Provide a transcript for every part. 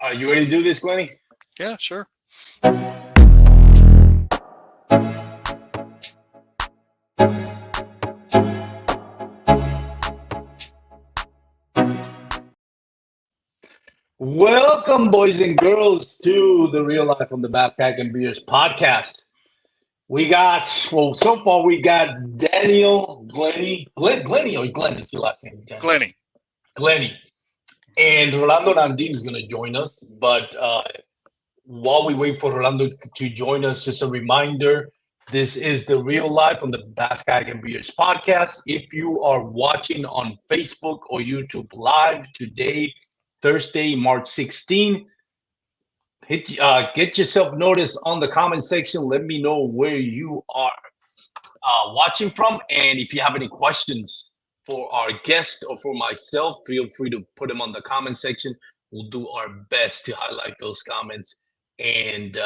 Are you ready to do this, Glenny? Yeah, sure. Welcome, boys and girls, to the Real Life on the Basket and Beers podcast. So far we got Daniel, Glenny or Glenn is your last name, Daniel. Glenny. Glenny. And Rolando Nandin is going to join us. But while we wait for Rolando to join us, just a reminder, this is the Real Life on the Basket and Beers podcast. If you are watching on Facebook or YouTube Live today, Thursday, March 16, get yourself noticed on the comment section. Let me know where you are watching from. And if you have any questions for our guest or for myself, feel free to put them on the comment section. We'll do our best to highlight those comments and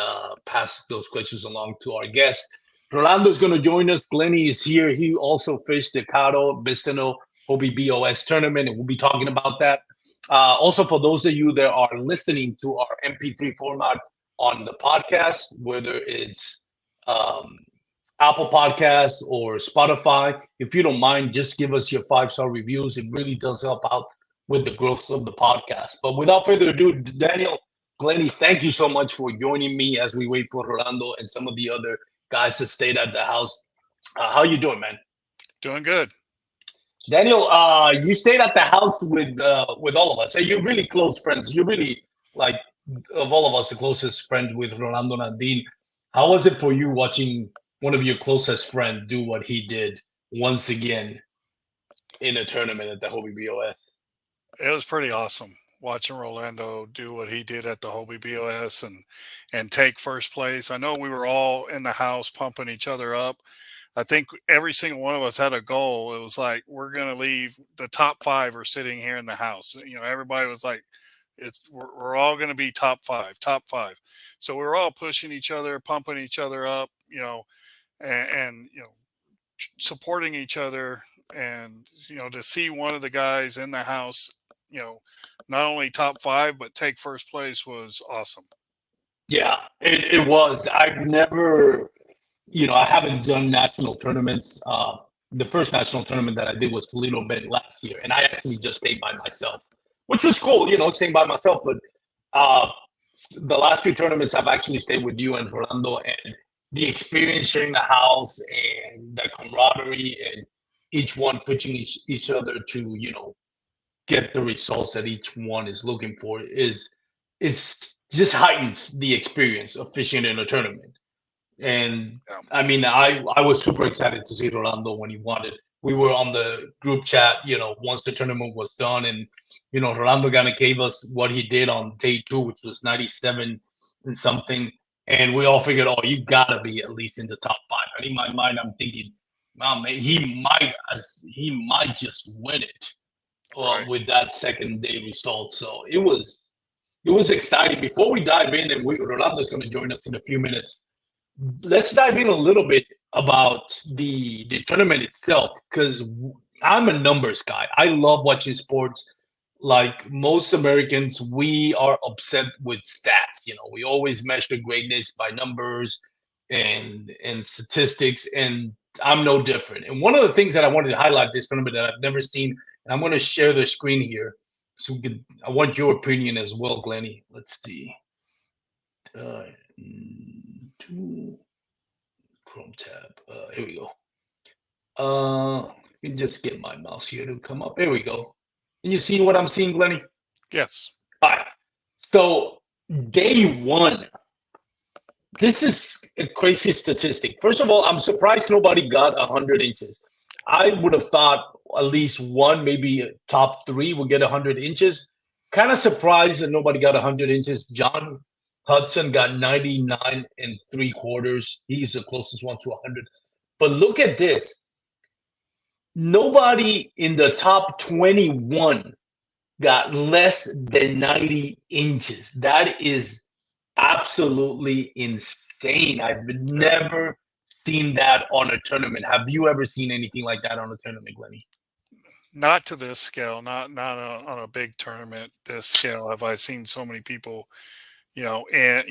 pass those questions along to our guest. Rolando is going to join us. Glenny is here. He also fished the Caddo Bistineau Hobie B.O.S tournament, and we'll be talking about that. Also, for those of you that are listening to our MP3 format on the podcast, whether it's Apple Podcasts or Spotify, if you don't mind, just give us your 5-star reviews. It really does help out with the growth of the podcast. But without further ado, Daniel, Glenny, thank you so much for joining me as we wait for Rolando and some of the other guys that stayed at the house. How you doing, man? Doing good. Daniel, you stayed at the house with all of us. So you're really close friends. You're really, like, of all of us, the closest friend with Rolando Nandin. How was it for you watching one of your closest friends do what he did once again in a tournament at the Hobie B.O.S? It was pretty awesome watching Rolando do what he did at the Hobie B.O.S and take first place. I know we were all in the house pumping each other up. I think every single one of us had a goal. It was like, we're going to leave the top 5 are sitting here in the house. Everybody was like, we're all going to be top 5, top 5. So we were all pushing each other, pumping each other up, and supporting each other. And, to see one of the guys in the house, not only top 5, but take first place was awesome. Yeah, it was. I've never, I haven't done national tournaments. The first national tournament that I did was Toledo Bend last year, and I actually just stayed by myself, which was cool, staying by myself. But the last few tournaments, I've actually stayed with you and Rolando, and the experience sharing the house and the camaraderie and each one pushing each other to, get the results that each one is looking for is just heightens the experience of fishing in a tournament. And Yeah. I mean, I was super excited to see Rolando when he won it. We were on the group chat, once the tournament was done, and Rolando kind of gave us what he did on day 2, which was 97 and something, and we all figured, oh, you gotta be at least in the top 5. And in my mind, I'm thinking, wow, man, he might just win it Right. with that second day result. So it was exciting. Before we dive in, and Rolando's going to join us in a few minutes, let's dive in a little bit about the tournament itself, because I'm a numbers guy. I love watching sports. Like most Americans, we are obsessed with stats. We always measure greatness by numbers and statistics, and I'm no different. And one of the things that I wanted to highlight this tournament that I've never seen, and I'm going to share the screen here, so I want your opinion as well, Glenny. Let's see. To Chrome tab. Here we go. Let me just get my mouse here to come up. Here we go. Can you see what I'm seeing, Glenny? Yes. All right. So day 1. This is a crazy statistic. First of all, I'm surprised nobody got 100 inches. I would have thought at least one, maybe top 3 would get 100 inches. Kind of surprised that nobody got 100 inches. John Hudson got 99 and 3/4. He's the closest one to 100. But look at this. Nobody in the top 21 got less than 90 inches. That is absolutely insane. I've never seen that on a tournament. Have you ever seen anything like that on a tournament, Glenny? not to this scale, not on a big tournament this scale have I seen so many people, and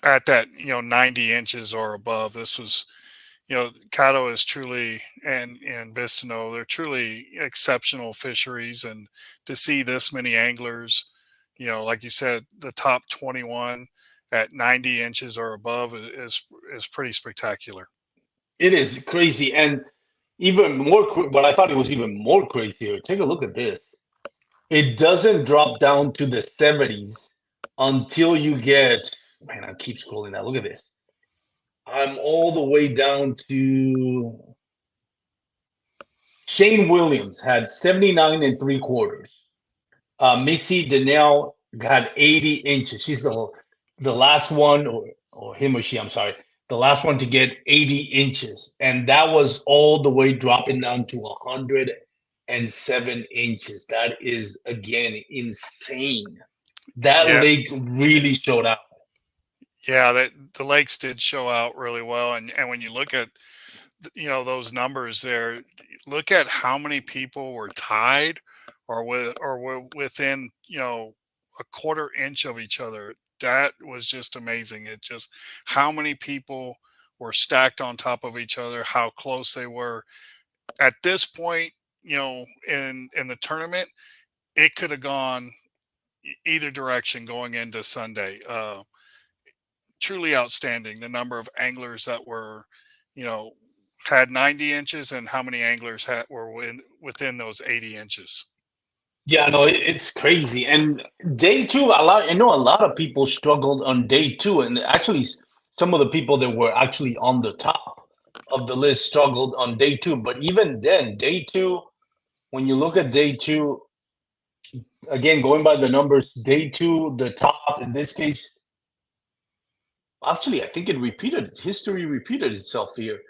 at that 90 inches or above. This was Caddo is truly and Bistineau, they're truly exceptional fisheries, and to see this many anglers, like you said, the top 21 at 90 inches or above is pretty spectacular. It is crazy, and even more. What I thought it was even more crazier. Take a look at this. It doesn't drop down to the 70s until you get. Man, I keep scrolling now. Look at this. I'm all the way down to Shane Williams had 79 and three quarters. Missy Donnell got 80 inches. She's the last one, or him or she, I'm sorry, the last one to get 80 inches. And that was all the way dropping down to 107 inches. That is, again, insane. That Yeah, lake really showed out. yeah, that the lakes did show out really well, and when you look at those numbers there, look at how many people were tied or were within a quarter inch of each other. That was just amazing. It just how many people were stacked on top of each other, how close they were. At this point, in the tournament, it could have gone either direction going into Sunday. Truly outstanding. The number of anglers that were, you know, had 90 inches and how many anglers within those 80 inches. Yeah, no, it's crazy. And day two, a lot. I know a lot of people struggled on day two, and actually, some of the people that were actually on the top of the list struggled on day two. But even then, day two, when you look at day two, again, going by the numbers, day two, the top in this case, actually, I think it repeated. History repeated itself here.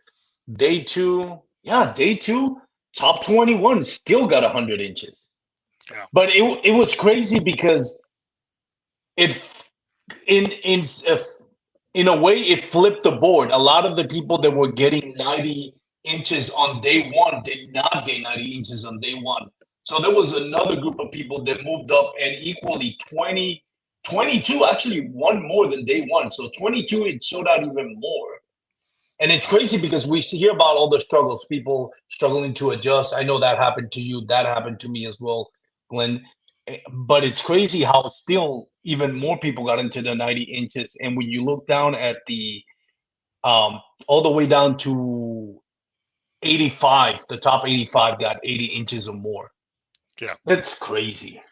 Day two, yeah, day two, top 21 still got 100 inches. Yeah. But it was crazy because it in in uh, in a way it flipped the board. A lot of the people that were getting 90 inches on day one did not get 90 inches on day one. So there was another group of people that moved up and equally 20, 22 actually won more than day one. So 22 it showed out even more. And it's crazy because we hear about all the struggles, people struggling to adjust. I know that happened to you. That happened to me as well, Glenn. But it's crazy how still even more people got into the 90 inches. And when you look down at the all the way down to 85, the top 85 got 80 inches or more. Yeah. That's crazy.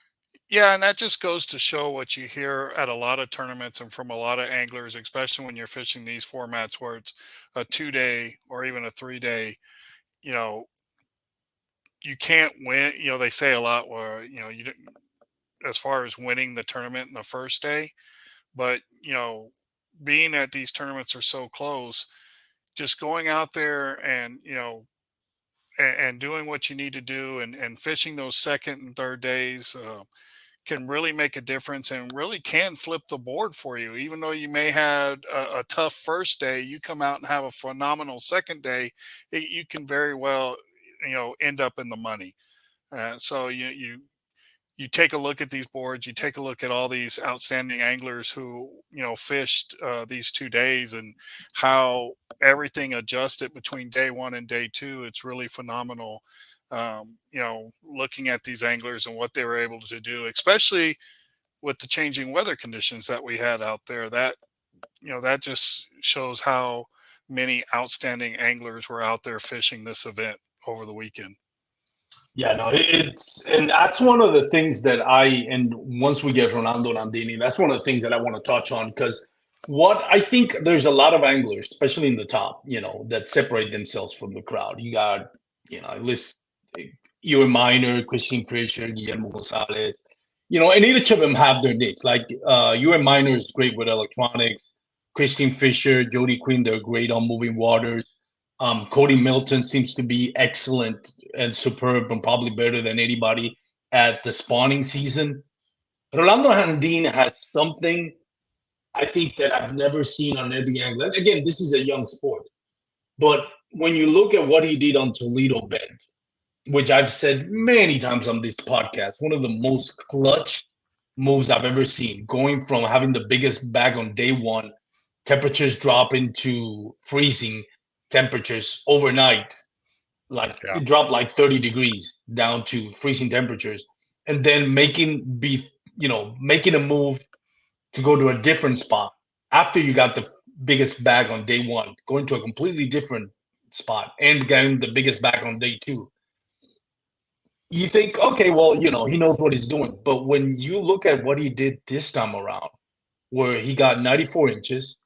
Yeah, and that just goes to show what you hear at a lot of tournaments and from a lot of anglers, especially when you're fishing these formats where it's a 2 day or even a 3 day. You know, you can't win. They say a lot where you don't- as far as winning the tournament in the first day, but being at these tournaments are so close, just going out there and and doing what you need to do and fishing those second and third days can really make a difference and really can flip the board for you. Even though you may have a tough first day, you come out and have a phenomenal second day, you can very well end up in the money. So you take a look at these boards, you take a look at all these outstanding anglers who, fished these 2 days and how everything adjusted between day one and day two. It's really phenomenal. Looking at these anglers and what they were able to do, especially with the changing weather conditions that we had out there, that just shows how many outstanding anglers were out there fishing this event over the weekend. Yeah, no, it's and that's one of the things that and once we get Rolando Nandini, that's one of the things that I want to touch on because what I think there's a lot of anglers, especially in the top, that separate themselves from the crowd. You got, list Ewan Miner, Christine Fisher, Guillermo Gonzalez, and each of them have their niche. Like Ewan Miner is great with electronics, Christine Fisher, Jody Quinn, they're great on moving waters. Cody Milton seems to be excellent and superb and probably better than anybody at the spawning season. Rolando Nandin has something I think that I've never seen on any angle. Again, this is a young sport, but when you look at what he did on Toledo Bend, which I've said many times on this podcast, one of the most clutch moves I've ever seen. Going from having the biggest bag on day one, temperatures drop into freezing temperatures overnight, like Yeah. it dropped like 30 degrees down to freezing temperatures, and then making a move to go to a different spot after you got the biggest bag on day one, going to a completely different spot and getting the biggest bag on day two. You think, okay, well, he knows what he's doing. But when you look at what he did this time around, where he got 94 inches,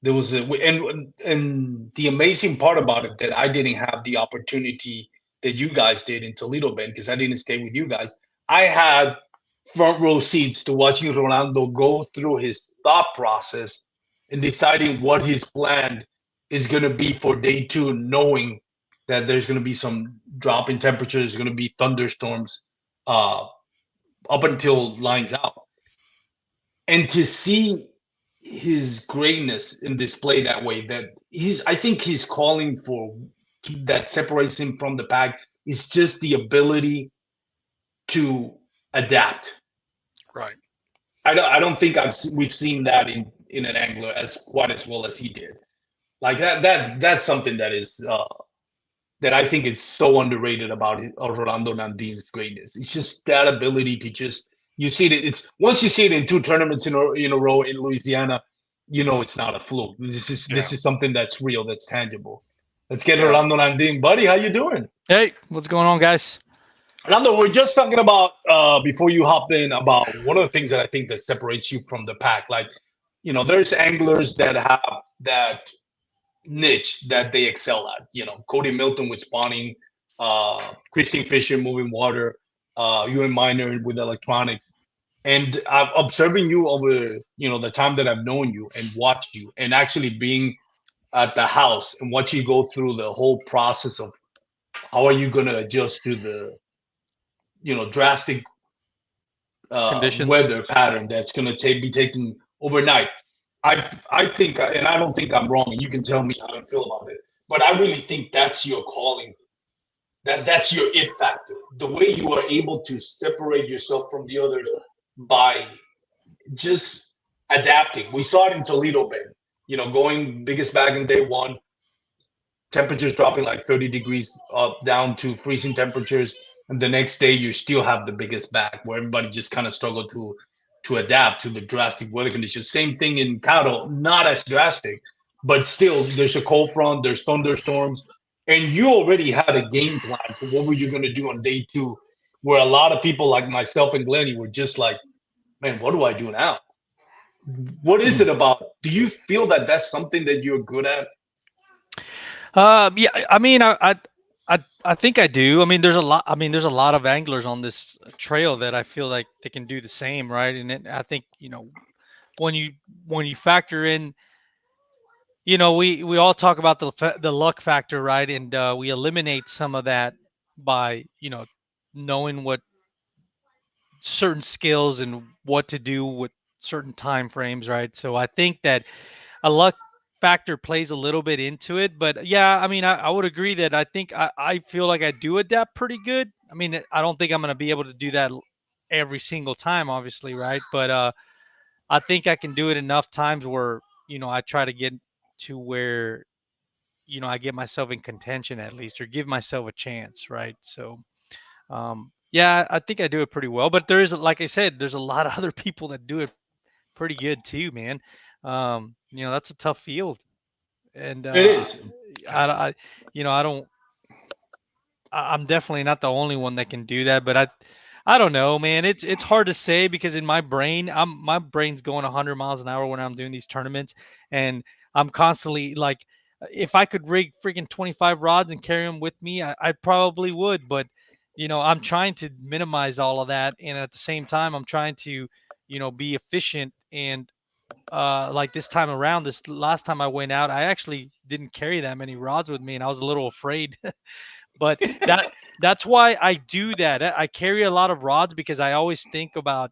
there was and the amazing part about it that I didn't have the opportunity that you guys did in Toledo, Ben, because I didn't stay with you guys. I had front row seats to watching Rolando go through his thought process and deciding what his plan is going to be for day two, knowing that there's going to be some drop in temperatures, there's going to be thunderstorms uh, up until lines out. And to see his greatness in display that way, I think he's calling for that separates him from the pack is just the ability to adapt. Right. I don't think we've seen that in an angler as quite as well as he did. Like that's something that I think is so underrated about Rolando Nandin's greatness. It's just that ability to just you see it. It's once you see it in two tournaments in a row in Louisiana, it's not a fluke. Yeah. This is something that's real, that's tangible. Let's get Yeah. Rolando Nandin, buddy. How you doing? Hey, what's going on, guys? Rolando, we're just talking about before you hop in about one of the things that I think that separates you from the pack. Like, there's anglers that have that niche that they excel at. Cody Milton with spawning, Christine Fisher moving water, Ewan Miner with electronics. And I'm observing you over, the time that I've known you and watched you and actually being at the house and watch you go through the whole process of how are you going to adjust to the, drastic Conditions. weather pattern that's going to be taken overnight. I think, and I don't think I'm wrong, and you can tell me how you feel about it. But I really think that's your calling. That's your it factor. The way you are able to separate yourself from the others by just adapting. We saw it in Toledo Bay. Going biggest bag in day one, temperatures dropping like 30 degrees down to freezing temperatures, and the next day you still have the biggest bag where everybody just kind of struggled to adapt to the drastic weather conditions. Same thing in Caddo, not as drastic, but still there's a cold front, there's thunderstorms, and you already had a game plan for what were you going to do on day two, where a lot of people like myself and Glenny were just like, man, what do I do now? What is it about? Do you feel that that's something that you're good at? Yeah, I mean, I think I do. I mean, there's a lot. I mean, there's a lot of anglers on this trail that I feel like they can do the same, right? And I think when you when you factor in, we all talk about the luck factor, right? And we eliminate some of that by knowing what certain skills and what to do with certain time frames, right? So I think that a luck factor plays a little bit into it. But yeah, I mean, I would agree that I think I feel like I do adapt pretty good. I mean, I don't think I'm going to be able to do that every single time, obviously, right? But I think I can do it enough times where, I try to get to where, I get myself in contention at least or give myself a chance, right? So, yeah, I think I do it pretty well. But there is, like I said, there's a lot of other people that do it pretty good too, man. That's a tough field, and It is. I I don't. I'm definitely not the only one that can do that, but I don't know, man. It's hard to say because in my brain, my brain's going 100 miles an hour when I'm doing these tournaments, and I'm constantly like, if I could rig freaking 25 rods and carry them with me, I probably would, but I'm trying to minimize all of that, and at the same time, I'm trying to be efficient and like this time around, this last time I went out, I actually didn't carry that many rods with me, and I was a little afraid. But that's why I do that. I carry a lot of rods because I always think about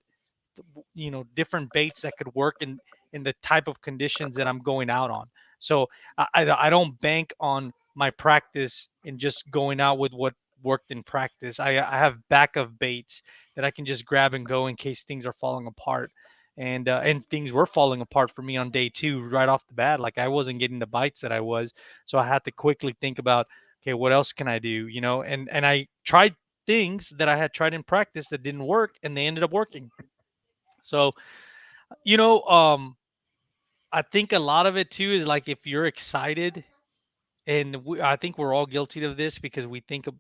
different baits that could work in the type of conditions that I'm going out on. So I don't bank on my practice and just going out with what worked in practice. I have backup baits that I can just grab and go in case things are falling apart. And things were falling apart for me on day two right off the bat. Like I wasn't getting the bites that I was, so I had to quickly think about, okay, what else can I do? And I tried things that I had tried in practice that didn't work, and they ended up working. So you know, I think a lot of it too is like if you're excited, and I think we're all guilty of this because we think of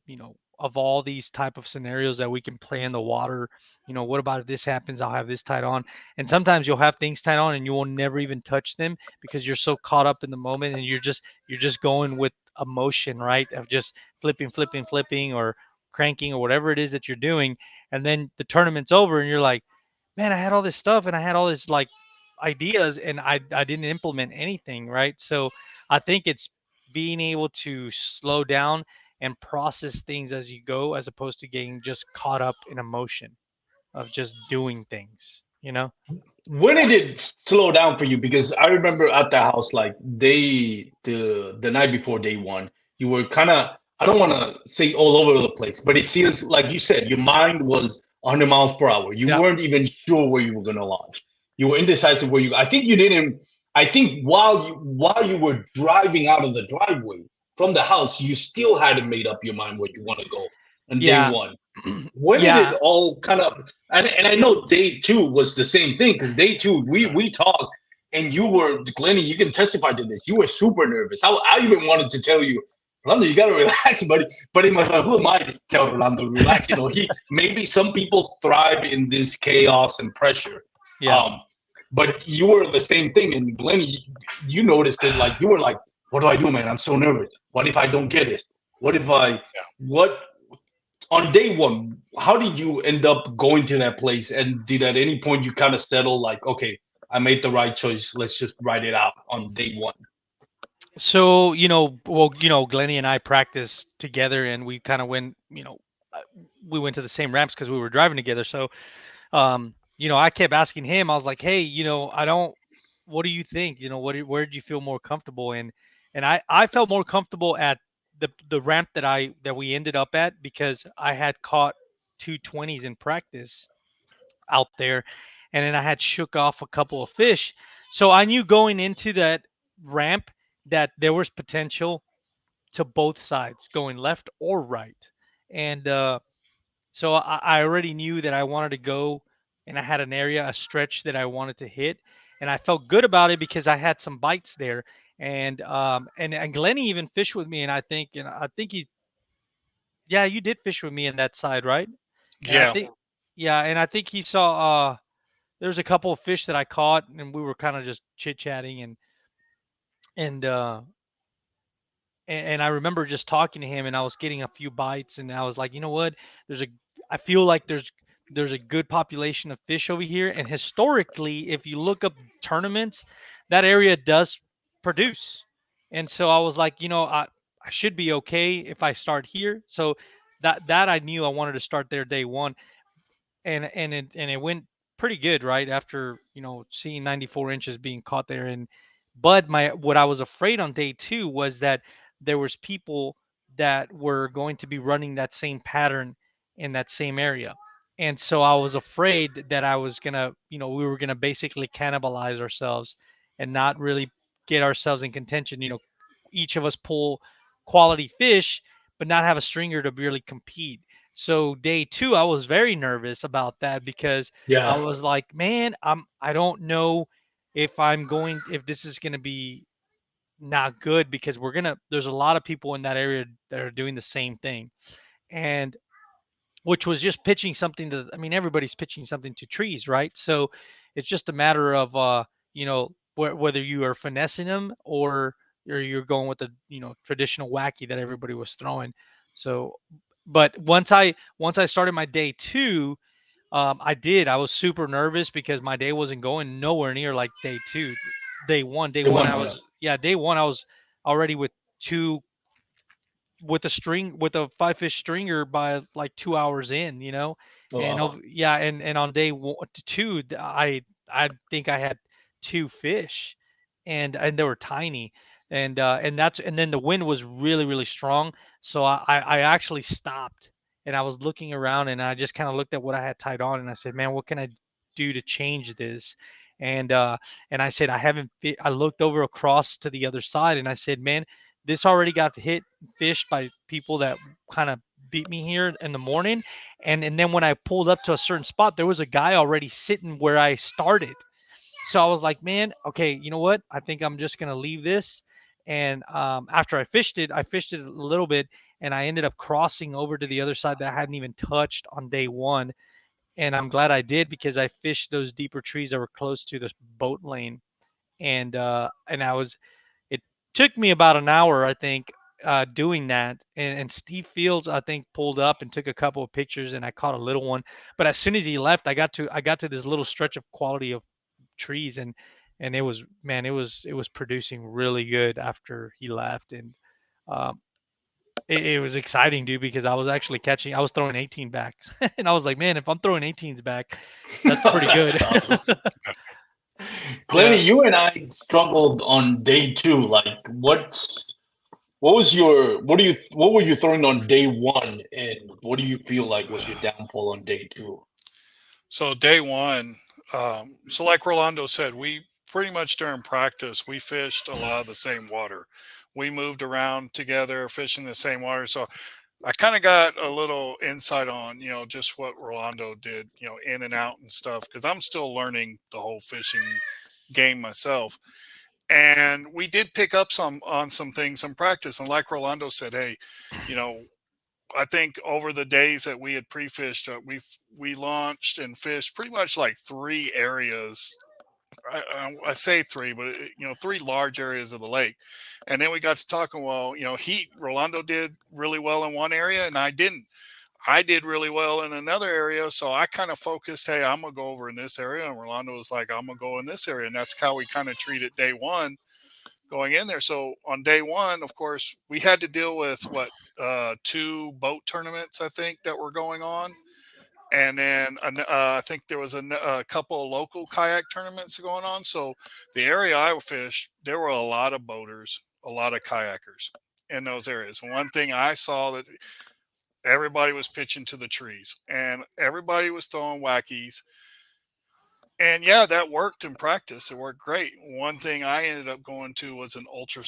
of all these type of scenarios that we can play in the water. What about if this happens? I'll have this tied on. And sometimes you'll have things tied on and you will never even touch them because you're so caught up in the moment, and you're just going with emotion, right? Of just flipping or cranking or whatever it is that you're doing. And then the tournament's over and you're like, man, I had all this stuff and I had all this like ideas, and I didn't implement anything, right? So I think it's being able to slow down and process things as you go, as opposed to getting just caught up in emotion of just doing things. When did it slow down for you? Because I remember at the house, like the night before day one, you were kind of, I don't want to say all over the place, but it seems like you said your mind was 100 miles per hour. You Yeah. weren't even sure where you were going to launch. You were indecisive where you. I think you didn't. I think while you were driving out of the driveway from the house, you still hadn't made up your mind where you want to go on day Yeah. one. When did it Yeah. all kind of, and I know day two was the same thing, because day two we talked, and you were, Glenny, you can testify to this, you were super nervous. I even wanted to tell you, Rolando, you gotta relax, buddy. But in my mind, who am I to tell Rolando to relax? He, maybe some people thrive in this chaos and pressure. Yeah. um but you were the same thing, and Glenny, you noticed it, like you were like, what do I do, man? I'm so nervous. What if I don't get it? What if I, what on day one, how did you end up going to that place? And did at any point you kind of settle, like, okay, I made the right choice. Let's just write it out on day one. So, well, Glennie and I practiced together, and we kind of we went to the same ramps because we were driving together. So, I kept asking him. I was like, "Hey, I don't. What do you think? Where did you feel more comfortable in?" And I felt more comfortable at the ramp that we ended up at, because I had caught 220s in practice out there, and then I had shook off a couple of fish. So I knew going into that ramp that there was potential to both sides, going left or right. And so I already knew that I wanted to go, and I had an area, a stretch that I wanted to hit, and I felt good about it because I had some bites there. And Glenny even fished with me, and I think he, yeah, you did fish with me in that side, right? And I Yeah. think, yeah, and I think he saw there's a couple of fish that I caught, and we were kind of just chit chatting, and uh and I remember just talking to him, and I was getting a few bites, and I was like, you know what? There's a I feel like there's a good population of fish over here, and historically, if you look up tournaments, that area does produce. And so I was like, I should be okay if I start here. So that I knew I wanted to start there day one, and it went pretty good right after seeing 94 inches being caught there. And but my what I was afraid on day two was that there was people that were going to be running that same pattern in that same area, and so I was afraid that I was gonna we were gonna basically cannibalize ourselves and not really get ourselves in contention. Each of us pull quality fish but not have a stringer to really compete. So day two, I was very nervous about that because I Yeah. was like, man, I don't know if this is gonna be not good, because there's a lot of people in that area that are doing the same thing. And which was just pitching something to, I mean, everybody's pitching something to trees, right? So it's just a matter of whether you are finessing them, or you're going with the traditional wacky that everybody was throwing. So but once I started my day two, I was super nervous because my day wasn't going nowhere near like day two. Day The one one, I yeah. was yeah day one I was already with two, with a five fish stringer by like 2 hours in. Oh, And wow. yeah, and on day one to two, I think I had two fish, and they were tiny. And then the wind was really really strong, So I actually stopped and I was looking around and I just kind of looked at what I had tied on and I said, man, what can I do to change this? And and I said, I looked over across to the other side and I said, man, this already got hit fished by people that kind of beat me here in the morning. And then when I pulled up to a certain spot, there was a guy already sitting where I started. So I was like, man, okay, you know what? I think I'm just gonna leave this. And after I fished it a little bit, and I ended up crossing over to the other side that I hadn't even touched on day one. And I'm glad I did because I fished those deeper trees that were close to this boat lane. And I was, it took me about an hour, I think, doing that. And Steve Fields, I think, pulled up and took a couple of pictures, and I caught a little one. But as soon as he left, I got to this little stretch of quality of trees, and it was, man, it was producing really good after he left. And um, it was exciting, dude, because I was throwing 18 backs, and I was like, man, if I'm throwing 18s back, that's pretty good. That's awesome. Yeah. Glenny, you and I struggled on day two. Like, what were you throwing on day one, and what do you feel like was your downfall on day two? So day one, so like Rolando said, we pretty much during practice we fished a lot of the same water. We moved around together, fishing the same water. So I kind of got a little insight on, just what Rolando did, in and out and stuff, because I'm still learning the whole fishing game myself. And we did pick up some things in practice. And like Rolando said, hey, you know, I think over the days that we had pre-fished, we launched and fished pretty much like three areas. I say three, but three large areas of the lake. And then we got to talking. Well, Rolando did really well in one area, and I didn't. I did really well in another area, so I kind of focused. Hey, I'm gonna go over in this area, and Rolando was like, I'm gonna go in this area, and that's how we kind of treated day one going in there. So on day one, of course, we had to deal with two boat tournaments, I think, that were going on. And then I think there was a couple of local kayak tournaments going on. So the area I fished, there were a lot of boaters, a lot of kayakers in those areas. And one thing I saw that everybody was pitching to the trees and everybody was throwing wackies. And yeah, that worked in practice. It worked great. One thing I ended up going to was an ultra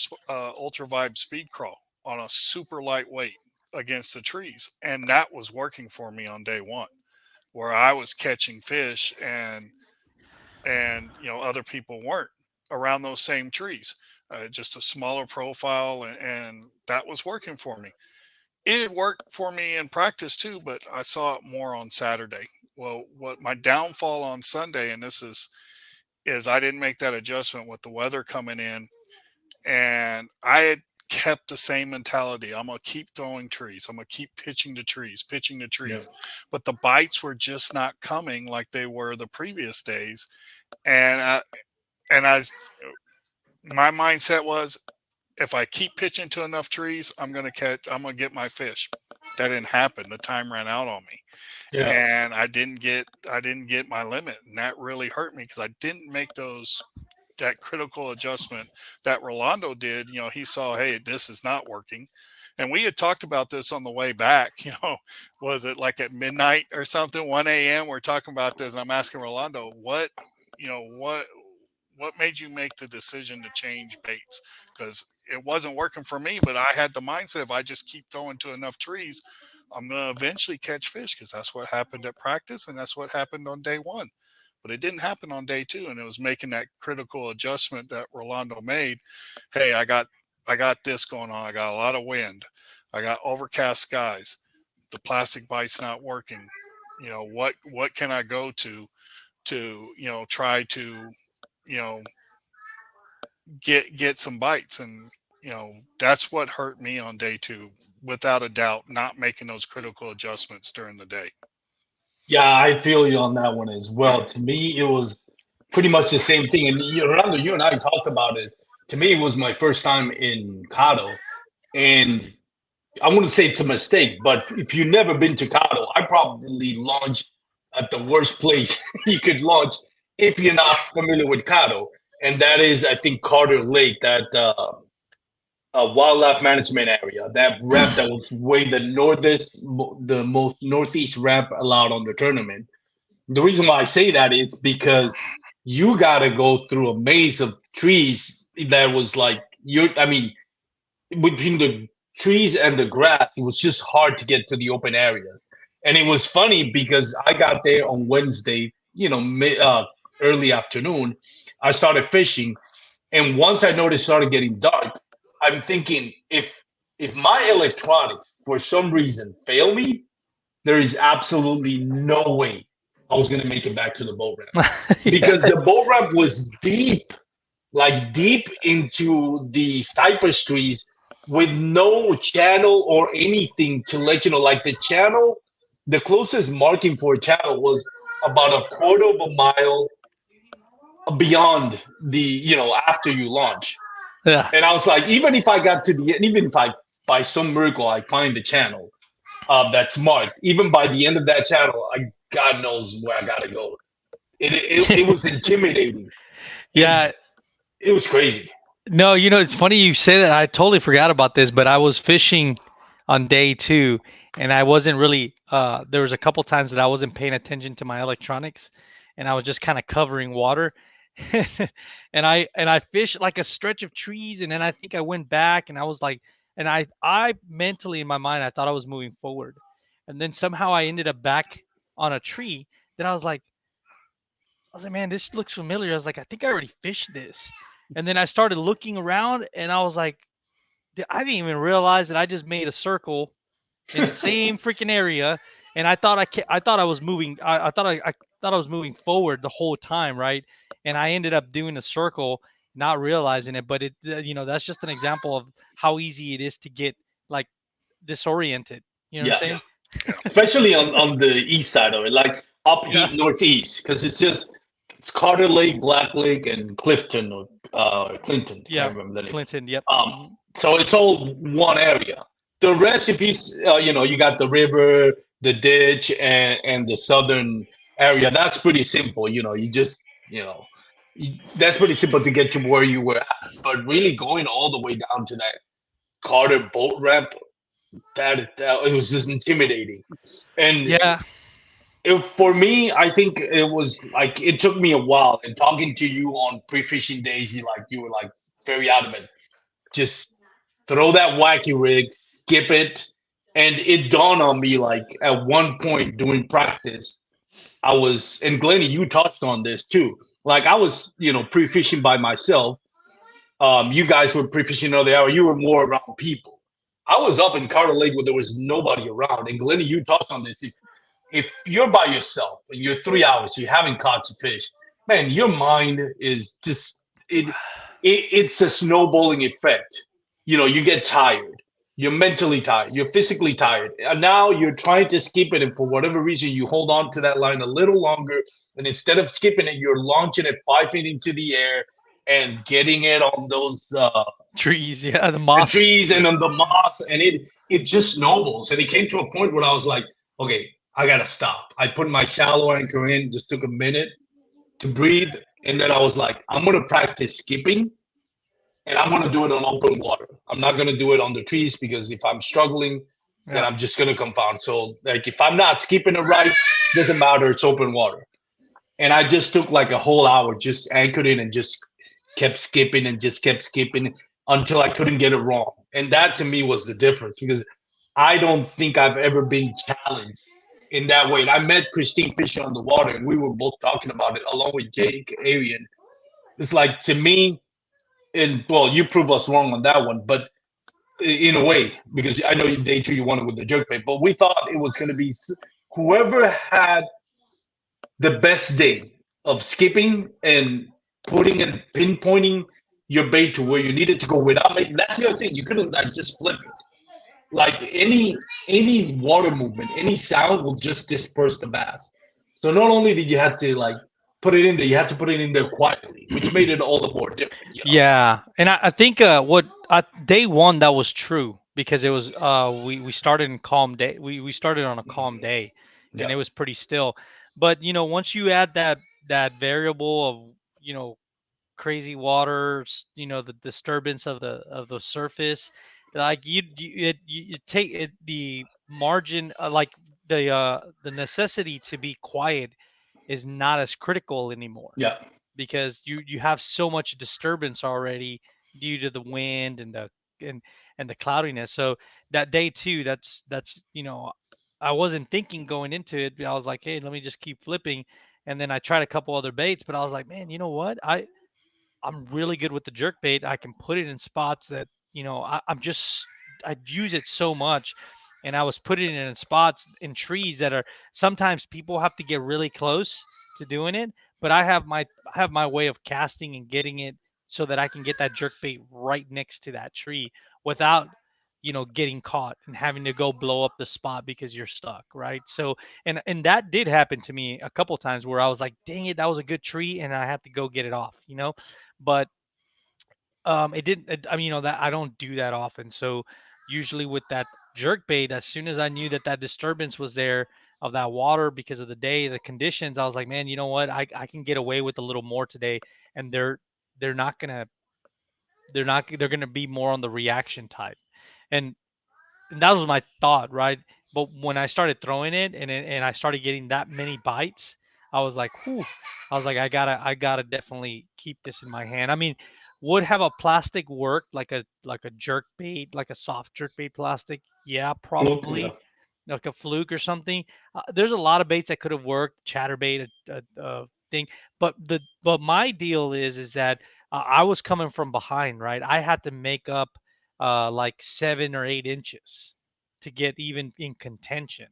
vibe speed crawl on a super lightweight against the trees, and that was working for me on day one, where I was catching fish and other people weren't around those same trees. Just a smaller profile, and that was working for me. It worked for me in practice too, but I saw it more on Saturday. Well, what my downfall on Sunday, and this is I didn't make that adjustment with the weather coming in, and I had kept the same mentality. I'm gonna keep throwing trees. I'm gonna keep pitching to Yeah. trees. But the bites were just not coming like they were the previous days, and I my mindset was, if I keep pitching to enough trees, I'm gonna get my fish. That didn't happen. The time ran out on me, Yeah. and I didn't get my limit, and that really hurt me because I didn't make that critical adjustment that Rolando did. He saw, hey, this is not working. And we had talked about this on the way back, was it like at midnight or something, 1 a.m. We're talking about this. And I'm asking Rolando, you know, what, what made you make the decision to change baits? Because it wasn't working for me, but I had the mindset, if I just keep throwing to enough trees, I'm going to eventually catch fish, because that's what happened at practice. And that's what happened on day one. But it didn't happen on day two, and it was making that critical adjustment that Rolando made. Hey, I got this going on. I got a lot of wind. I got overcast skies. The plastic bite's not working. What can I go to try to you know get some bites? And that's what hurt me on day two, without a doubt, not making those critical adjustments during the day. Yeah, I feel you on that one as well. To me, it was pretty much the same thing. And Rolando, you and I talked about it. To me, it was my first time in Caddo, and I wouldn't say it's a mistake, but if you've never been to Caddo, I probably launched at the worst place you could launch if you're not familiar with Caddo, and that is, I think, Carter Lake. wildlife management area. That rep that was way the most northeast rep allowed on the tournament. The reason why I say that is because you got to go through a maze of trees that was like I mean, between the trees and the grass, it was just hard to get to the open areas. And it was funny because I got there on Wednesday, early afternoon. I started fishing, and once I noticed it started getting dark, I'm thinking if my electronics for some reason fail me, there is absolutely no way I was gonna make it back to the boat ramp Yeah. because the boat ramp was deep, like deep into the cypress trees with no channel or anything to let you know. Like the channel, the closest marking for a channel was about a quarter of a mile beyond after you launch. Yeah. And I was like, even if I by some miracle I find the channel that's marked, even by the end of that channel, God knows where I gotta go. It was intimidating. Yeah. It it was crazy. No, it's funny you say that. I totally forgot about this, but I was fishing on day two, and I wasn't really. There was a couple times that I wasn't paying attention to my electronics, and I was just kind of covering water, and I fished like a stretch of trees, and then I think I went back, and I was like, and I mentally in my mind I thought I was moving forward, and then somehow I ended up back on a tree. Then I was like, man, this looks familiar. I was like, I think I already fished this. And then I started looking around and I was like, I didn't even realize that I just made a circle in the same freaking area. And I thought I was moving. I thought I was moving forward the whole time, right? And I ended up doing a circle, not realizing it. But that's just an example of how easy it is to get like disoriented. You know what I'm Yeah, saying? Yeah. especially on the east side of it, like up Yeah. east northeast, because it's Carter Lake, Black Lake, and Clifton or Clinton. Yeah. Can't remember the name. Clinton. Yep. Um, so it's all one area. The rest, if you got the river, the ditch, and the southern area. That's pretty simple. You just that's pretty simple to get to where you were at. But really going all the way down to that Carter boat ramp, that it was just intimidating. And Yeah. for me, I think it was like it took me a while. And talking to you on pre-fishing days, you were like very adamant. Just throw that wacky rig, skip it. And it dawned on me like at one point during practice, and Glennie, you touched on this too. Like I was, pre-fishing by myself. You guys were pre-fishing another hour. You were more around people. I was up in Carter Lake where there was nobody around. And Glennie, you touched on this. If you're by yourself and you're 3 hours, you haven't caught a fish, man, your mind is just it's a snowballing effect. You get tired. You're mentally tired. You're physically tired. And now you're trying to skip it, and for whatever reason, you hold on to that line a little longer. And instead of skipping it, you're launching it 5 feet into the air and getting it on those Trees. Yeah. The moss. trees and on the moss, and it just snowballs. And it came to a point where I was like, okay, I gotta stop. I put my shallow anchor in, just took a minute to breathe, and then I was like, I'm gonna practice skipping, and I'm gonna do it on open water. I'm not gonna do it on the trees because if I'm struggling, then Yeah. I'm just gonna confound. So like if I'm not skipping it right, doesn't matter. It's open water. And I just took like a whole hour, just anchored in and just kept skipping and just kept skipping until I couldn't get it wrong. And that to me was the difference because I don't think I've ever been challenged in that way. And I met Christine Fisher on the water, and we were both talking about it along with Jake Arian. It's like to me, and well, you prove us wrong on that one, but in a way, because I know day two you wanted with the jerkbait, but we thought it was going to be whoever had the best day of skipping and putting and pinpointing your bait to where you needed to go without making. That's the other thing. You couldn't like just flip it. Like any water movement, any sound will just disperse the bass. So not only did you have to like put it in there, you had to put it in there quietly, which made it all the more different. Yeah, and I think what day one that was true because it was we started in calm day. We started on a calm day, and Yeah. it was pretty still. But once you add that variable of you know crazy water, the disturbance of the surface. Like you take it, the margin, the necessity to be quiet is not as critical anymore, Yeah. because you have so much disturbance already due to the wind and and the cloudiness. So that day too, that's I wasn't thinking going into it. I was like, hey, let me just keep flipping, and then I tried a couple other baits, but I was like, man, you know what? I'm really good with the jerk bait. I can put it in spots that, I use it so much. And I was putting it in spots in trees that are, sometimes people have to get really close to doing it, but I have my way of casting and getting it so that I can get that jerk bait right next to that tree without, getting caught and having to go blow up the spot because you're stuck, right? So, and that did happen to me a couple times where I was like, dang it, that was a good tree and I have to go get it off. But it didn't. I mean, that I don't do that often. So usually with that jerk bait, as soon as I knew that that disturbance was there of that water because of the day, the conditions, I was like, man, you know what? I can get away with a little more today, and they're not gonna they're gonna be more on the reaction type, and that was my thought, right? But when I started throwing it and I started getting that many bites, I was like, whew. I was like, I gotta definitely keep this in my hand. I mean, would have a plastic worked like a jerk bait, like a soft jerk bait plastic? Yeah, Fluke, yeah. probably like a fluke or something. There's a lot of baits that could have worked, chatterbait, a thing. But my deal is that I was coming from behind, right? I had to make up like 7 or 8 inches to get even in contention.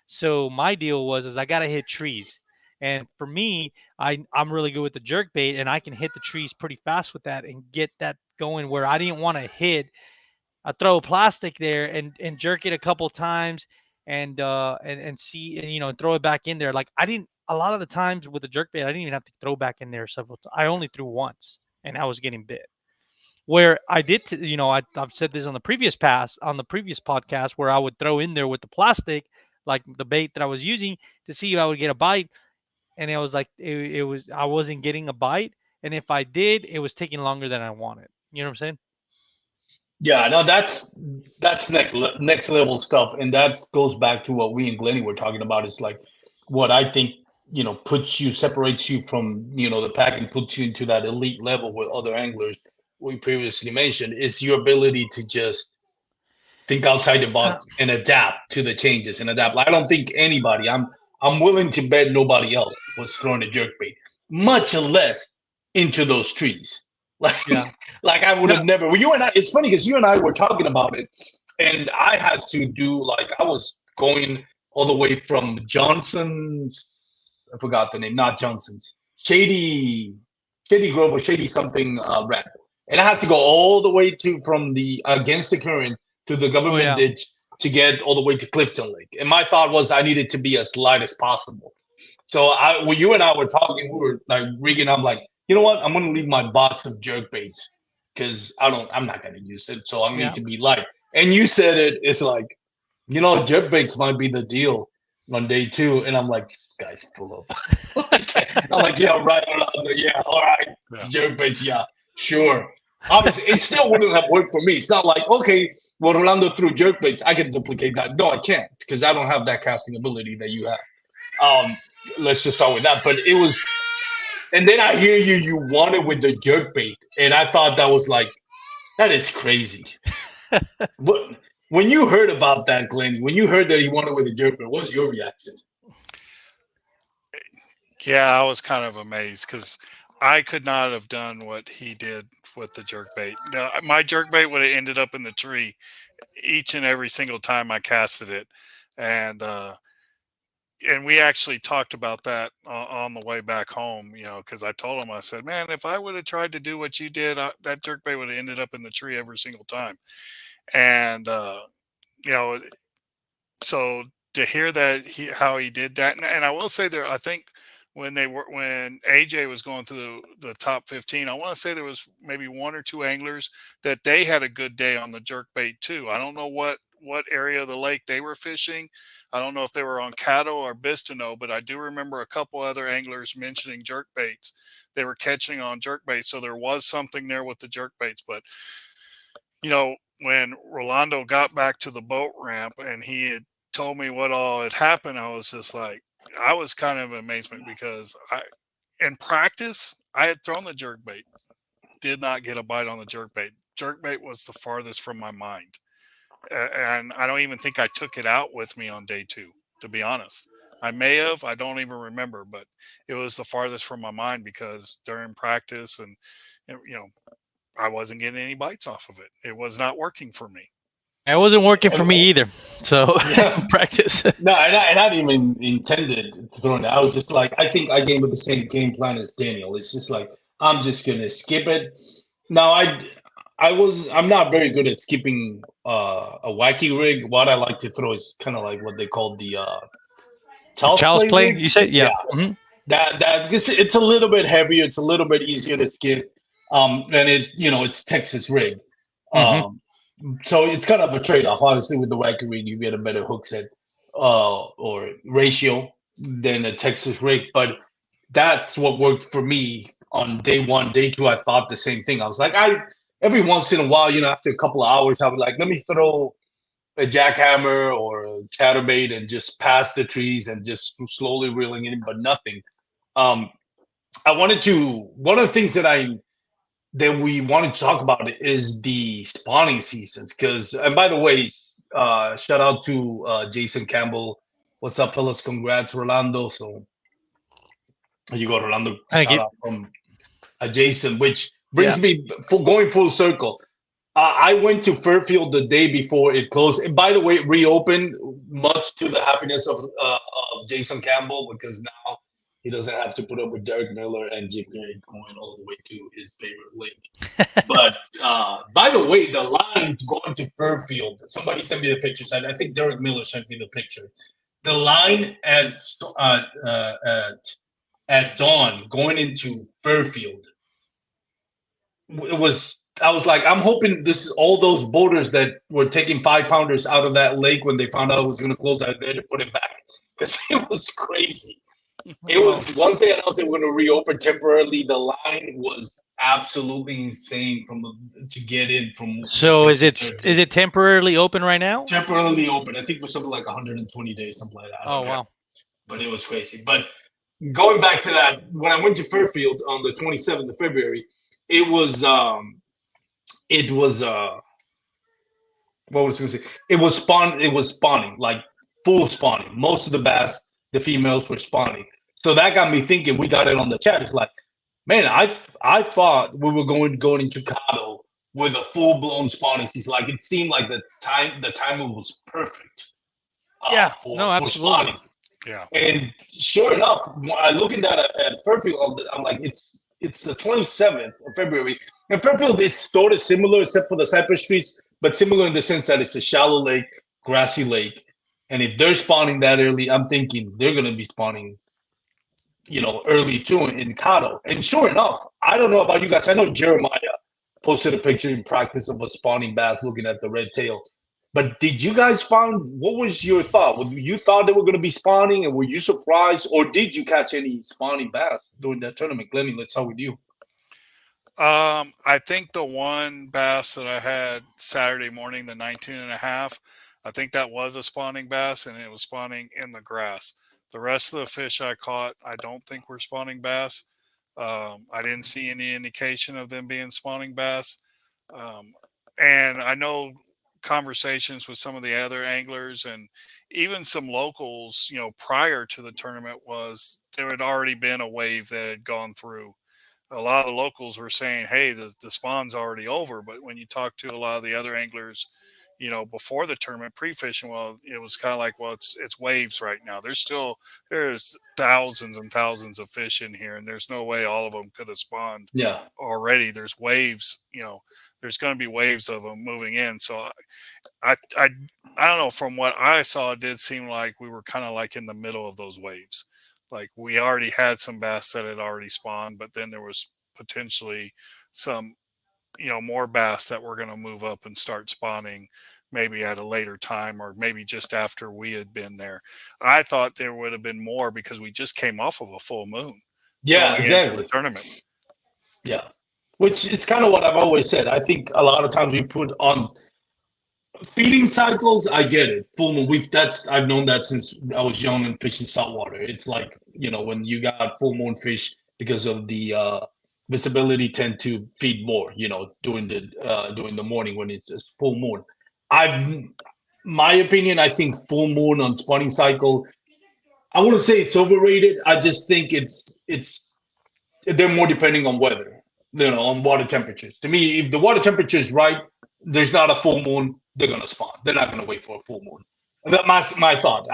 So my deal was is I got to hit trees. And for me, I'm really good with the jerk bait, and I can hit the trees pretty fast with that and get that going where I didn't want to hit. I throw plastic there and jerk it a couple times and see, and throw it back in there. Like I didn't, a lot of the times with the jerk bait, I didn't even have to throw back in there several times. I only threw once and I was getting bit. Where I did, I've said this on the previous podcast, where I would throw in there with the plastic, like the bait that I was using, to see if I would get a bite, and it was like it was I wasn't getting a bite, and if I did, it was taking longer than I wanted. You know what I'm saying? Yeah, no, that's next level stuff, and that goes back to what we and Glenny were talking about. Is like what I think puts you separates you from the pack and puts you into that elite level with other anglers. We previously mentioned is your ability to just think outside the Uh, box and adapt to the changes and adapt. I don't think anybody. I'm willing to bet nobody else was throwing a jerk bait, much less into those trees. Like yeah. like I would No. have never. Well, you and I. It's funny because you and I were talking about it, and I had to do like I was going all the way from Johnson's. I forgot the name. Not Johnson's. Shady Grove or Shady something ramp, and I had to go all the way to from the against the current to the Oh government yeah. ditch to get all the way to Clifton Lake. And my thought was I needed to be as light as possible. So when you and I were talking, we were like rigging. I'm like, you know what? I'm gonna leave my box of jerk baits because I'm not gonna use it. So I need Yeah. to be light. And you said it. It's like, jerk baits might be the deal on day two. And I'm like, this guy's full of. I'm like, yeah, right, Rolando. Yeah, all right, Yeah. jerk baits. Yeah, sure. Obviously, it still wouldn't have worked for me. It's not like, okay, well, Rolando threw jerk baits. I can duplicate that. No, I can't because I don't have that casting ability that you have. Um, let's just start with that. But it was, and then I hear you won it with the jerk bait, and I thought that was like, that is crazy. What when you heard about that, Glenn? When you heard that he won it with a jerk bait, what was your reaction? Yeah, I was kind of amazed because I could not have done what he did with the jerk bait. Now, my jerk bait would have ended up in the tree each and every single time I casted it, and we actually talked about that on the way back home. Because I told him, I said, "Man, if I would have tried to do what you did, that jerk bait would have ended up in the tree every single time." And you know, so to hear that how he did that, and I will say there, I think when AJ was going through the top 15, I want to say there was maybe one or two anglers that they had a good day on the jerk bait too. I don't know what area of the lake they were fishing. I don't know if they were on Caddo or Bistineau, but I do remember a couple other anglers mentioning jerk baits. They were catching on jerk baits, so there was something there with the jerk baits. But when Rolando got back to the boat ramp and he had told me what all had happened, I was just like, I was kind of in amazement because in practice, I had thrown the jerk bait, did not get a bite on the jerk bait. Jerk bait was the farthest from my mind. And I don't even think I took it out with me on day 2, to be honest. I may have, I don't even remember, but it was the farthest from my mind because during practice and I wasn't getting any bites off of it. It was not working for me. It wasn't working for me either. So Yeah. practice. No, and I didn't even intended to throw it. I was just like, I think I came with the same game plan as Daniel. It's just like I'm just gonna skip it. Now I'm not very good at skipping a wacky rig. What I like to throw is kind of like what they call the child's Child's play play, rig. you said? Yeah. Yeah, Hmm. that because it's a little bit heavier. It's a little bit easier to skip. And it's Texas rig. Hmm. Um, so it's kind of a trade-off. Obviously, with the wacky rig, you get a better hook set or ratio than a Texas rig. But that's what worked for me on day 1. Day 2, I thought the same thing. I was like, every once in a while, after a couple of hours, I would like, let me throw a jackhammer or a chatterbait and just pass the trees and just slowly reeling in, but nothing. Um, one of the things that we wanted to talk about is the spawning seasons. And by the way, shout out to Jason Campbell. What's up, fellas? Congrats, Rolando. So you got Rolando. Thank Shout you. out from Jason, which Yeah. brings me for going full circle. I went to Fairfield the day before it closed. And by the way, it reopened, much to the happiness of Jason Campbell, because now he doesn't have to put up with Derek Miller and Jim Gray going all the way to his favorite lake. But by the way, the line going to Fairfield, somebody sent me the pictures, and I think Derek Miller sent me the picture. The line at dawn going into Fairfield, it was. I was like, I'm hoping this is all those boaters that were taking 5-pounders out of that lake when they found out it was going to close out there to put it back, because it was crazy. It was once they announced they were going to reopen temporarily. The line was absolutely insane to get in from. So is it temporarily open right now? Temporarily open? I think for something like 120 days, something like that. I Oh don't know. wow. But it was crazy. But going back to that, when I went to Fairfield on the 27th of February, it was what was I going to say? It was spawning, like full spawning. Most of the bass, the females were spawning. So that got me thinking. We got it on the chat. It's like, man, I thought we were going into Caddo with a full blown spawning season. Like it seemed like the timing was perfect. Yeah. For No, absolutely. spawning. Yeah. And sure enough, when I looking at Fairfield, I'm like, it's the 27th of February, and Fairfield is sort of similar, except for the cypress streets, but similar in the sense that it's a shallow lake, grassy lake, and if they're spawning that early, I'm thinking they're going to be spawning, early too in Caddo. And sure enough, I don't know about you guys. I know Jeremiah posted a picture in practice of a spawning bass looking at the red tail. But did you guys find, what was your thought? You thought they were going to be spawning, and were you surprised, or did you catch any spawning bass during that tournament? Glennie, let's start with you. I think the one bass that I had Saturday morning, the 19.5, I think that was a spawning bass, and it was spawning in the grass. The rest of the fish I caught, I don't think were spawning bass. I didn't see any indication of them being spawning bass. And I know conversations with some of the other anglers and even some locals, prior to the tournament, was there had already been a wave that had gone through. A lot of the locals were saying, hey, the spawn's already over. But when you talk to a lot of the other anglers, before the tournament, pre-fishing, well, it was kind of like, well, it's waves right now. There's thousands and thousands of fish in here, and there's no way all of them could have spawned already. There's waves, there's going to be waves of them moving in. So I don't know. From what I saw, it did seem like we were kind of like in the middle of those waves. Like we already had some bass that had already spawned, but then there was potentially some, more bass that were going to move up and start spawning maybe at a later time or maybe just after we had been there. I thought there would have been more because we just came off of a full moon Yeah, going into the exactly. tournament. Yeah. Which is kind of what I've always said. I think a lot of times we put on feeding cycles. I get it. Full moon. I've known that since I was young and fishing saltwater. It's like, when you got full moon fish because of the visibility tend to feed more, during the morning when it's a full moon. I've My opinion, I think full moon on spawning cycle, I wouldn't say it's overrated. I just think it's they're more depending on weather, on water temperatures. To me, if the water temperature is right, there's not a full moon, they're gonna spawn. They're not gonna wait for a full moon. That's my thought.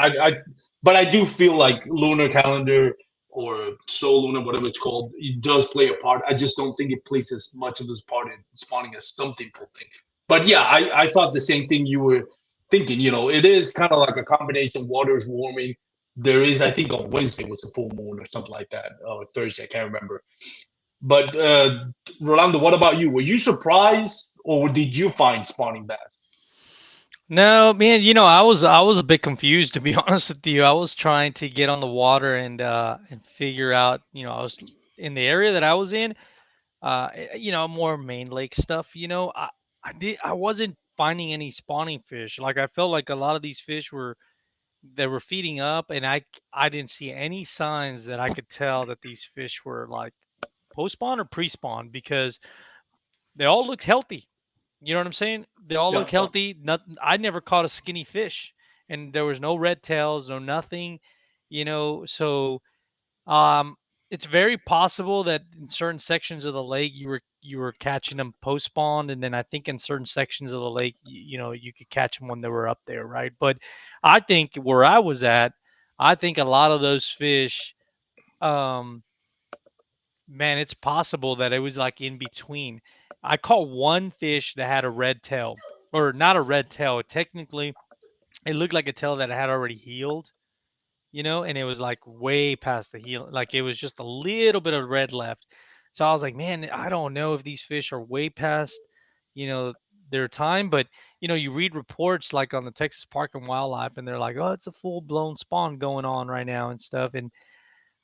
But I do feel like lunar calendar or solar lunar, whatever it's called, it does play a part. I just don't think it plays as much of this part in spawning as some people think. But yeah, I thought the same thing you were thinking. It is kind of like a combination. Water is warming. There is, I think, on Wednesday was a full moon or something like that, or Thursday, I can't remember. But Rolando, what about you? Were you surprised, or did you find spawning bass? No, man, I was a bit confused, to be honest with you. I was trying to get on the water and figure out, I was in the area that I was in, more main lake stuff, I wasn't finding any spawning fish. Like I felt like a lot of these fish were feeding up, and I didn't see any signs that I could tell that these fish were like post spawn or pre spawn, because they all looked healthy. You know what I'm saying? They all look Yeah, healthy. Not, I never caught a skinny fish, and there was no red tails, no nothing. So um, it's very possible that in certain sections of the lake you were catching them post spawn, and then I think in certain sections of the lake, you could catch them when they were up there, right? But I think where I was at, I think a lot of those fish, um, man, it's possible that it was like in between. I caught one fish that had a red tail, or not a red tail. Technically, it looked like a tail that had already healed, and it was like way past the heel. Like it was just a little bit of red left. So I was like, man, I don't know if these fish are way past, you know, their time. But, you read reports like on the Texas Park and Wildlife, and they're like, oh, it's a full blown spawn going on right now and stuff. And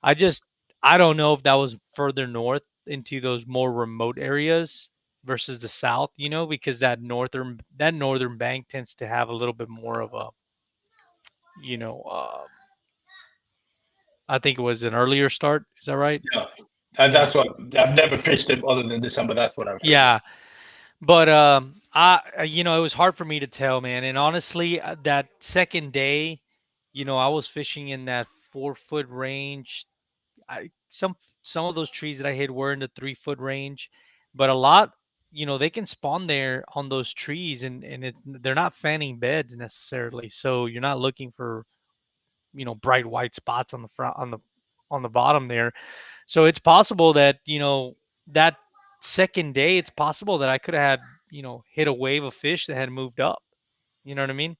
I just, I don't know if that was further north into those more remote areas versus the south, because that northern bank tends to have a little bit more of a, you know, I think it was an earlier start. Is that right? yeah. And Yeah. that's what I've never fished it other than December. That's what I've heard. Yeah. But it was hard for me to tell, man. And honestly, that second day, I was fishing in that 4 foot range. I some of those trees that I hit were in the 3 foot range, but a lot, they can spawn there on those trees, and they're not fanning beds necessarily. So you're not looking for, bright white spots on the front on the bottom there. So it's possible that, that second day, it's possible that I could have had, hit a wave of fish that had moved up. You know what I mean?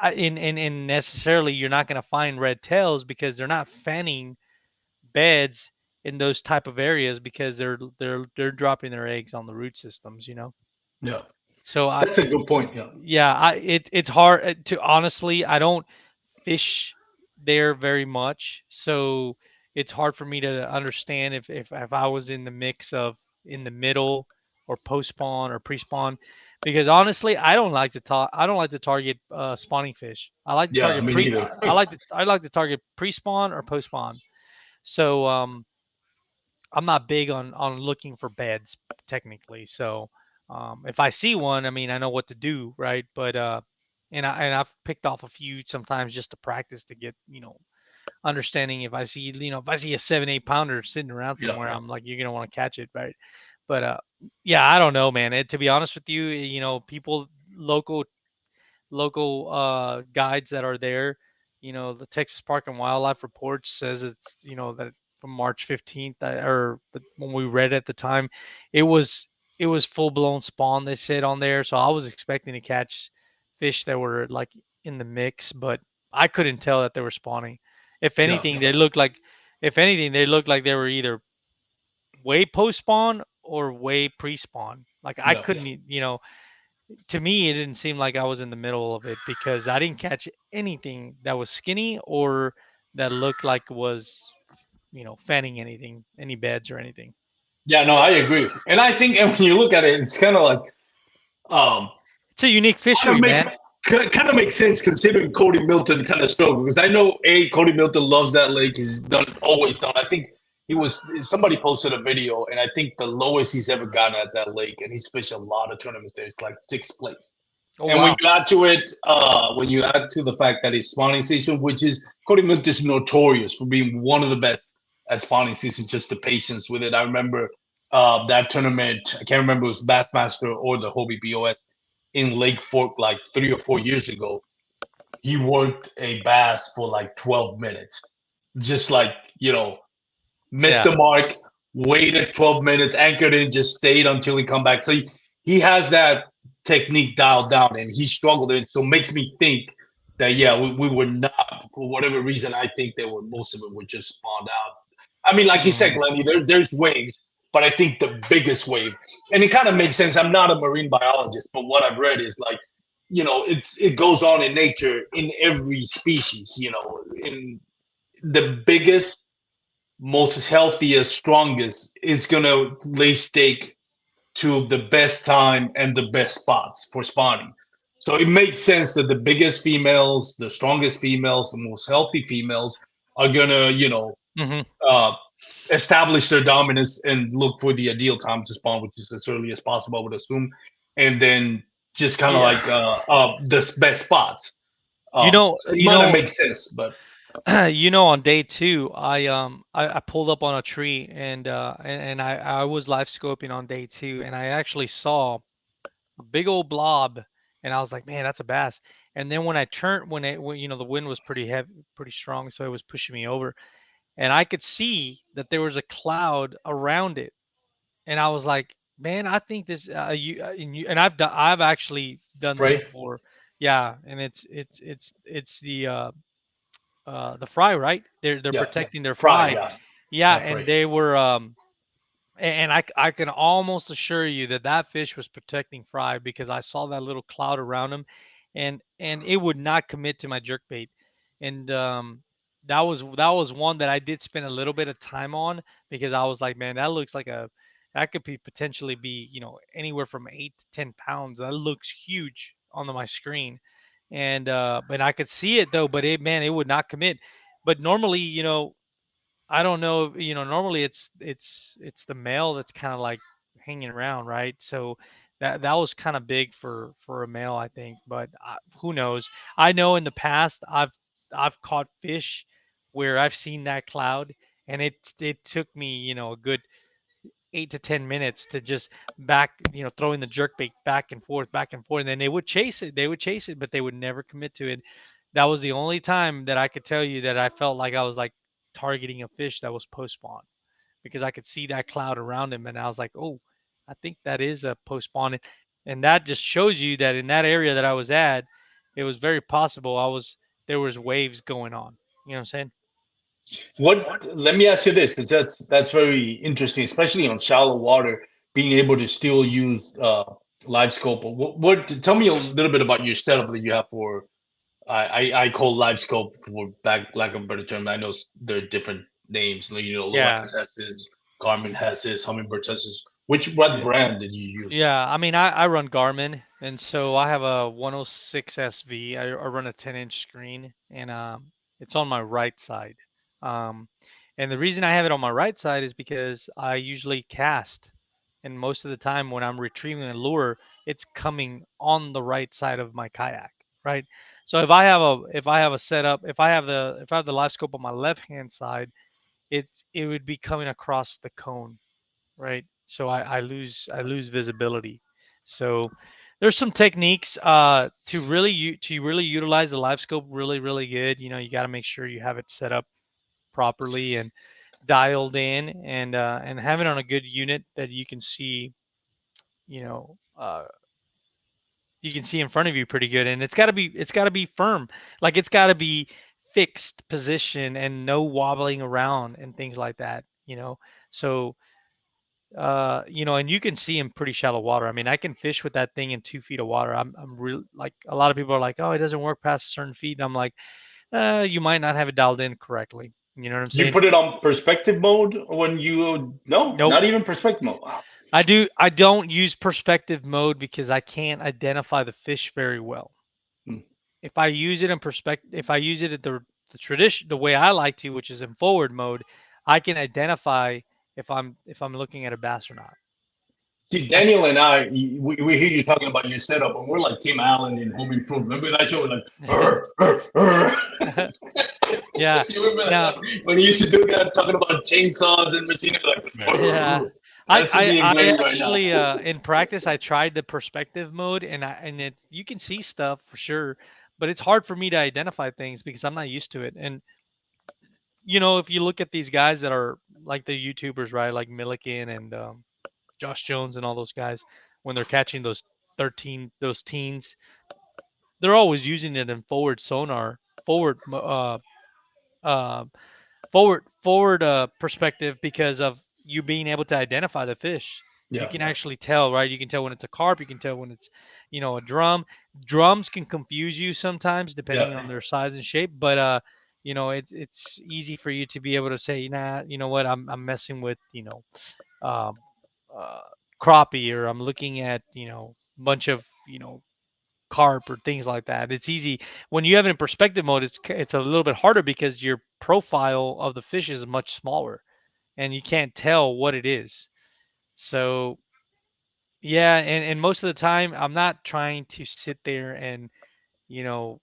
And necessarily you're not going to find red tails because they're not fanning beds in those type of areas, because they're dropping their eggs on the root systems. Yeah, So that's a good point. Yeah, yeah, it's hard to honestly. I don't fish there very much, so it's hard for me to understand if I was in the mix of in the middle or post spawn or pre spawn, because honestly, I don't like to target spawning fish. I like to yeah. target Me pre. neither. I like to target pre spawn or post spawn. So I'm not big on looking for beds technically. So if I see one, I mean, I know what to do, right? But and I've picked off a few sometimes just to practice to get understanding. If I see a 7 8 pounder sitting around Yeah, somewhere, I'm like, you're gonna want to catch it, right? But yeah, I don't know, man. To be honest with you, people local guides that are there. The Texas Park and Wildlife report says it's, that from March 15th, when we read at the time, it was full blown spawn, they said on there. So I was expecting to catch fish that were like in the mix, but I couldn't tell that they were spawning. If yeah, anything, they looked like they were either way post spawn or way pre spawn. Like I yeah. couldn't, to me, it didn't seem like I was in the middle of it because I didn't catch anything that was skinny or that looked like was, fanning anything, any beds or anything. Yeah, no, I agree. And I think, and when you look at it, it's kind of like, um, It's a unique kind fishery, of make man. kind of makes sense considering Cody Milton kind of struggled because I know Cody Milton loves that lake. He's done always done. I think he was somebody posted a video, and I think the lowest he's ever gotten at that lake, and he's fished a lot of tournaments there. It's like sixth place. Oh And when wow. you add to it, when you add to the fact that it's spawning season, which is Cody Milton is notorious for being one of the best at spawning season, just the patience with it. I remember that tournament. I can't remember if it was Bassmaster or the Hobie B.O.S. in Lake Fork like 3 or 4 years ago. He worked a bass for like 12 minutes, just like missed Yeah. the mark, waited 12 minutes, anchored in, just stayed until he come back. So he has that technique dialed down, and he struggled in. So it makes me think that yeah, we were not for whatever reason. I think they were most of it were just spawned out. I mean, like you said, Mhm. Glenny, there's waves, but I think the biggest wave, and it kind of makes sense. I'm not a marine biologist, but what I've read is like, it goes on in nature in every species. In the biggest, most healthiest, strongest, it's gonna lay stake to the best time and the best spots for spawning. So it makes sense that the biggest females, the strongest females, the most healthy females are gonna, Mhm. uh, establish their dominance and look for the ideal time to spawn, which is as early as possible, I would assume, and then just kind of Yeah. like the best spots. You know, So it you might not know, make sense, but on day two, I pulled up on a tree and I was live scoping on day two, and I actually saw a big old blob, and I was like, man, that's a bass. And then when I turned, when the wind was pretty heavy, pretty strong, so it was pushing me over, and I could see that there was a cloud around it, and I was like, man, I think this, and I've actually done this Frey, before, yeah, and it's the fry, right? They're yeah, yeah, protecting their Fry, fry, yes, yeah, not and Frey. they were and I can almost assure you that that fish was protecting fry because I saw that little cloud around him, and it would not commit to my jerk bait, and that was one that I did spend a little bit of time on because I was like, man, that looks like that could be potentially be anywhere from 8 to 10 pounds. That looks huge on my screen, and but I could see it though, but it would not commit. But normally, I don't know, normally it's the male that's kind of like hanging around, right? So that was kind of big for a male, I think, but who knows? I know in the past I've caught fish where I've seen that cloud, and it took me, a good 8 to 10 minutes to just throwing the jerk bait back and forth, and then they would chase it. They would chase it, but they would never commit to it. That was the only time that I could tell you that I felt like I was like targeting a fish that was post spawn because I could see that cloud around him, and I was like, oh, I think that is a post spawn, and that just shows you that in that area that I was at, it was very possible there was waves going on. You know what I'm saying? What? Let me ask you this, because that's very interesting, especially on shallow water, being able to still use live scope. What? Tell me a little bit about your setup that you have for. I call live scope for back lack of a better term. I know there are different names. Yeah. Lowlands has this, Garmin has this, Humminbird has this. What Yeah. brand did you use? Yeah, I mean, I run Garmin, and so I have a 106 SV. I run a 10-inch screen, and it's on my right side. Um, and the reason I have it on my right side is because I usually cast, and most of the time when I'm retrieving a lure, it's coming on the right side of my kayak, right? So if I have a setup, if I have the live scope on my left hand side, it would be coming across the cone, right? So I lose visibility. So there's some techniques to really utilize the live scope really good. You got to make sure you have it set up properly and dialed in, and have it on a good unit that you know uh, you can see in front of you pretty good. And it's got to be firm, like it's got to be fixed position and no wobbling around and things like that. So and you can see in pretty shallow water. I mean, I can fish with that thing in 2 feet of water. I'm real like a lot of people are like, oh, it doesn't work past a certain feet. And I'm like, you might not have it dialed in correctly. You know what I'm You saying? put it on perspective mode when you no, Nope. not even perspective mode. Wow. I don't use perspective mode because I can't identify the fish very well. Hmm. If I use it in perspective, if I use it at the tradition, the way I like to, which is in forward mode, I can identify if I'm looking at a bass or not. See, I, Daniel and I, we hear you talking about your setup, and we're like Tim Allen in Home Improvement. Remember that show? We're like, yeah. you remember Now, that when he used to do that, talking about chainsaws and machines, like, Yeah. yeah. that's me and I Glenn right now. actually in practice I tried the perspective mode and it you can see stuff for sure, but it's hard for me to identify things because I'm not used to it. And if you look at these guys that are like the YouTubers, right? Like Milliken and Josh Jones and all those guys, when they're catching those teens, they're always using it in forward sonar, uh, forward perspective because of you being able to identify the fish. You Yeah, can actually tell, right? You can tell when it's a carp. You can tell when it's, a drum. Drums can confuse you sometimes depending yeah. on their size and shape, but it's easy for you to be able to say, nah, you know what, I'm messing with, um, uh, crappie, or I'm looking at, bunch of, carp or things like that. It's easy when you have it in perspective mode. It's a little bit harder because your profile of the fish is much smaller, and you can't tell what it is. So yeah, and most of the time I'm not trying to sit there and you know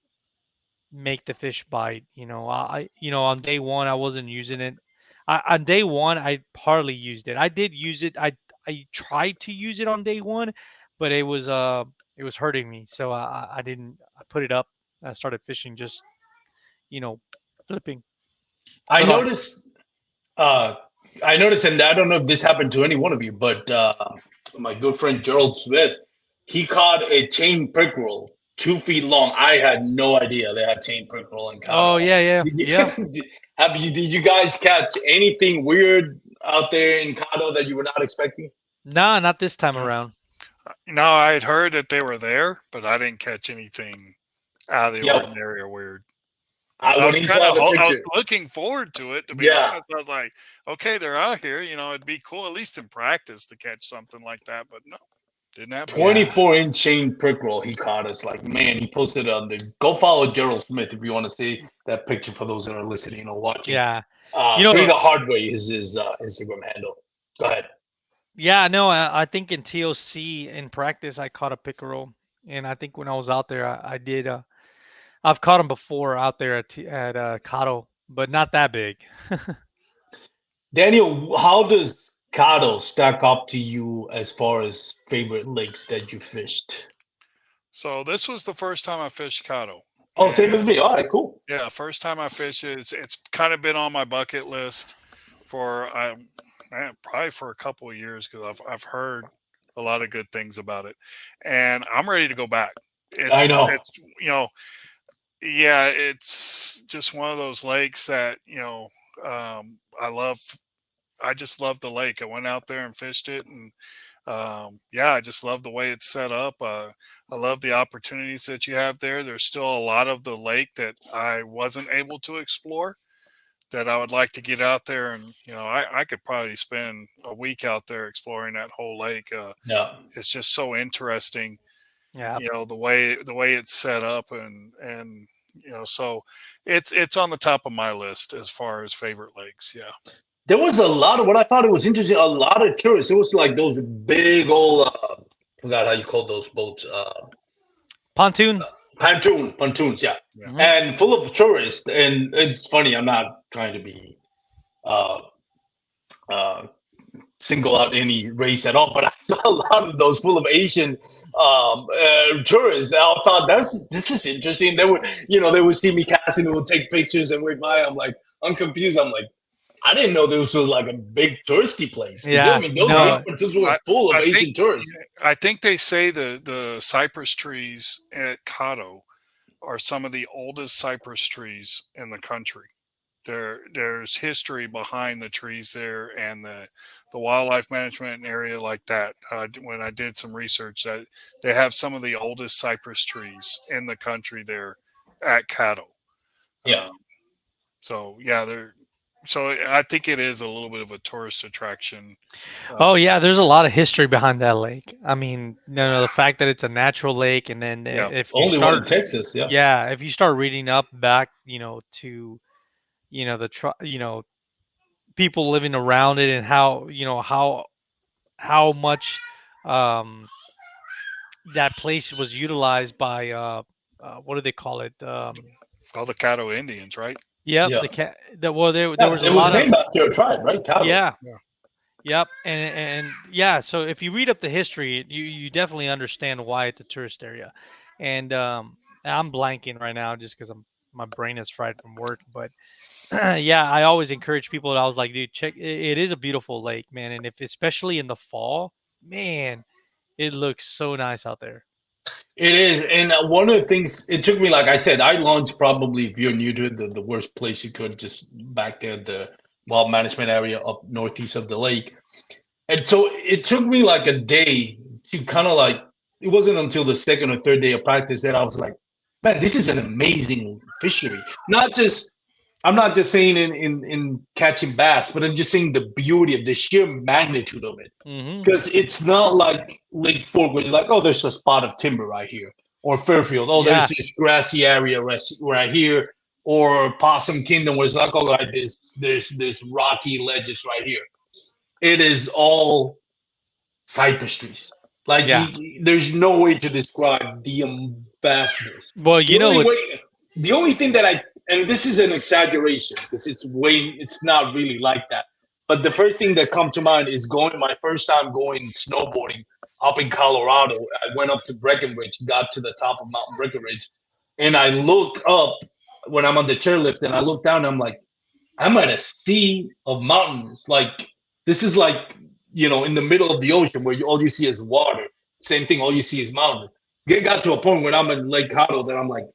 make the fish bite. On day one I wasn't using it. On day one I hardly used it. I did use it. I tried to use it on day one, but it was hurting me. So I didn't. I put it up. I started fishing just you know flipping. I But on noticed. Uh, I noticed, and I don't know if this happened to any one of you, but my good friend Gerald Smith, he caught a chain pickerel 2 feet long. I had no idea they had chain pickerel in oh Caddo. yeah, yeah, Did yeah. you, did you guys catch anything weird out there in Caddo that you were not expecting? Nah, not this time No, around. no, I had heard that they were there, but I didn't catch anything out of the Yeah, ordinary or weird. when he saw the I was picture, looking forward to it, to be yeah, honest. I was like, okay, they're out here. It'd be cool, at least in practice, to catch something like that. But no, didn't happen. 24-inch chain pickerel he caught us. Like, man, he posted on the. Go follow Gerald Smith if you want to see that picture for those that are listening or watching. Yeah. You Three know, the hard way is his Instagram handle. Go ahead. yeah, no, I think in TOC in practice I caught a pickerel, and I think when I was out there I did. I've caught them before out there at Caddo, but not that big. Daniel, how does Caddo stack up to you as far as favorite lakes that you fished? So this was the first time I fished Caddo, Oh, same as and me. All right, cool. yeah, first time I fished it. It's kind of been on my bucket list for probably for a couple of years because I've heard a lot of good things about it, and I'm ready to go back. I It's know. it's yeah, it's just one of those lakes that I love. I just love the lake. I went out there and fished it, and yeah, I just love the way it's set up. I love the opportunities that you have there. There's still a lot of the lake that I wasn't able to explore that I would like to get out there, and I could probably spend a week out there exploring that whole lake. Yeah. It's just so interesting, Yeah. the way it's set up, and so it's on the top of my list as far as favorite lakes. Yeah. There was a lot of what I thought it was interesting. A lot of tourists. It was like those big old. Forgot how you call those boats. Pontoon. Pontoons. Yeah, Yeah. Hmm. and full of tourists. And it's funny. I'm not trying to be uh, uh, single out any race at all, but I saw a lot of those full of Asian tourists. I thought this is interesting. They would see me casting, they would take pictures and wave by. I'm like, I'm confused. I'm like, I didn't know this was like a big touristy place because I Yeah. mean those No. conferences were I, full of I think Asian tourists. I think they say the cypress trees at Caddo are some of the oldest cypress trees in the country. there's history behind the trees there, and the wildlife management area like that. When I did some research, that they have some of the oldest cypress trees in the country there at Caddo. Yeah. Um, so yeah, they're so I think it is a little bit of a tourist attraction. Oh Uh, yeah, there's a lot of history behind that lake. I mean, the fact that it's a natural lake, and then yeah, if you Only one in start, Texas. Yeah. yeah, if you start reading up back, to people living around it, and how how much um that place was utilized by what do they call it? all the Caddo Indians, right? Yep, Yeah. the cat. Well, there Yeah. was a It was lot of, named after a tribe, right? Cattle. yeah. Yeah. Yep, and yeah, so if you read up the history, you definitely understand why it's a tourist area, and I'm blanking right now just because my brain is fried from work, but yeah, I always encourage people. I was like, dude, check. It is a beautiful lake, man, and if especially in the fall, man, it looks so nice out there. It is, and one of the things it took me, like I said, I launched probably if you're new to it, the worst place you could, just back there, the wild management area up northeast of the lake. And so it took me like a day to kind of like, it wasn't until the second or third day of practice that I was like, man, this is an amazing fishery. Not just, I'm not just saying in catching bass, but I'm just saying the beauty of the sheer magnitude of it. Hmm. Because it's not like Lake Fork, where you're like, oh, there's a spot of timber right here, or Fairfield, oh, there's Yeah, this grassy area right here, or Possum Kingdom, where it's like, oh, right, there's this rocky ledges right here. It is all cypress trees. Like yeah. there's no way to describe the vastness. Well, The you know only what? way, the only thing that I, and this is an exaggeration because it's not really like that. But the first thing that comes to mind is going my first time going snowboarding up in Colorado. I went up to Breckenridge, got to the top of Mount Breckenridge, and I look up when I'm on the chairlift, and I look down, and I'm like, I'm at a sea of mountains. Like this is like in the middle of the ocean where all you see is water. Same thing, all you see is mountain. It got to a point when I'm in Lake Caddo that I'm like,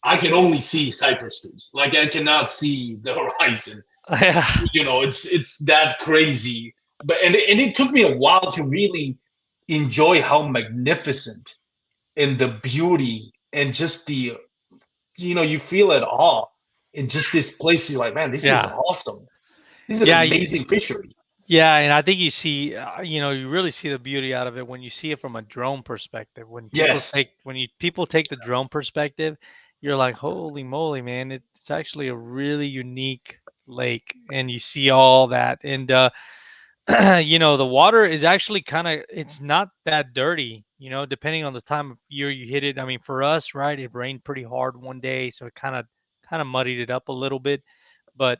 I can only see cypress trees. Like I cannot see the horizon. Yeah, It's that crazy. But and it took me a while to really enjoy how magnificent and the beauty and just the you feel it all in just this place. You're like, man, this is yeah, awesome. This is an yeah. amazing fishery. Yeah, and I think you see, you really see the beauty out of it when you see it from a drone perspective. Yes. When people take the drone perspective, you're like, holy moly, man! It's actually a really unique lake, and you see all that, and the water is actually it's not that dirty. Depending on the time of year you hit it. I mean, for us, right, it rained pretty hard one day, so it kind of muddied it up a little bit, but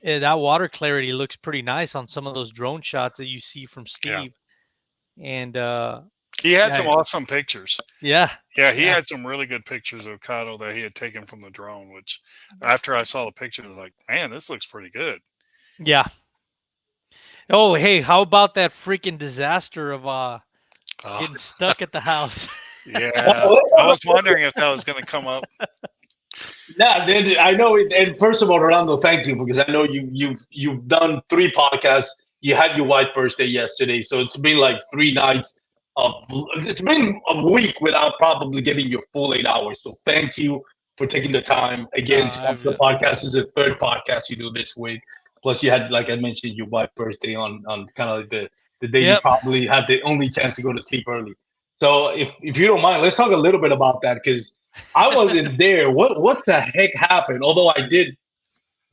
that water clarity looks pretty nice on some of those drone shots that you see from Yeah. Steve. And He had some yeah, awesome pictures. yeah, Yeah, he yeah, had some really good pictures of Caddo that he had taken from the drone, which after I saw the picture, I was like, man, this looks pretty good. yeah. Oh, hey, how about that freaking disaster of Oh, getting stuck at the house? yeah. I was wondering if that was going to come up. Yeah, I know it. And first of all, Rolando, thank you because I know you've done 3 podcasts. You had your wife's birthday yesterday, so it's been like 3 nights of. It's been a week without probably getting your full 8 hours. So thank you for taking the time again to come to the podcast. This is the third podcast you do this week. Plus, you had, like I mentioned, your wife's birthday on kind of like the day you Yep. probably had the only chance to go to sleep early. So if you don't mind, let's talk a little bit about that because I wasn't there. What the heck happened? Although I did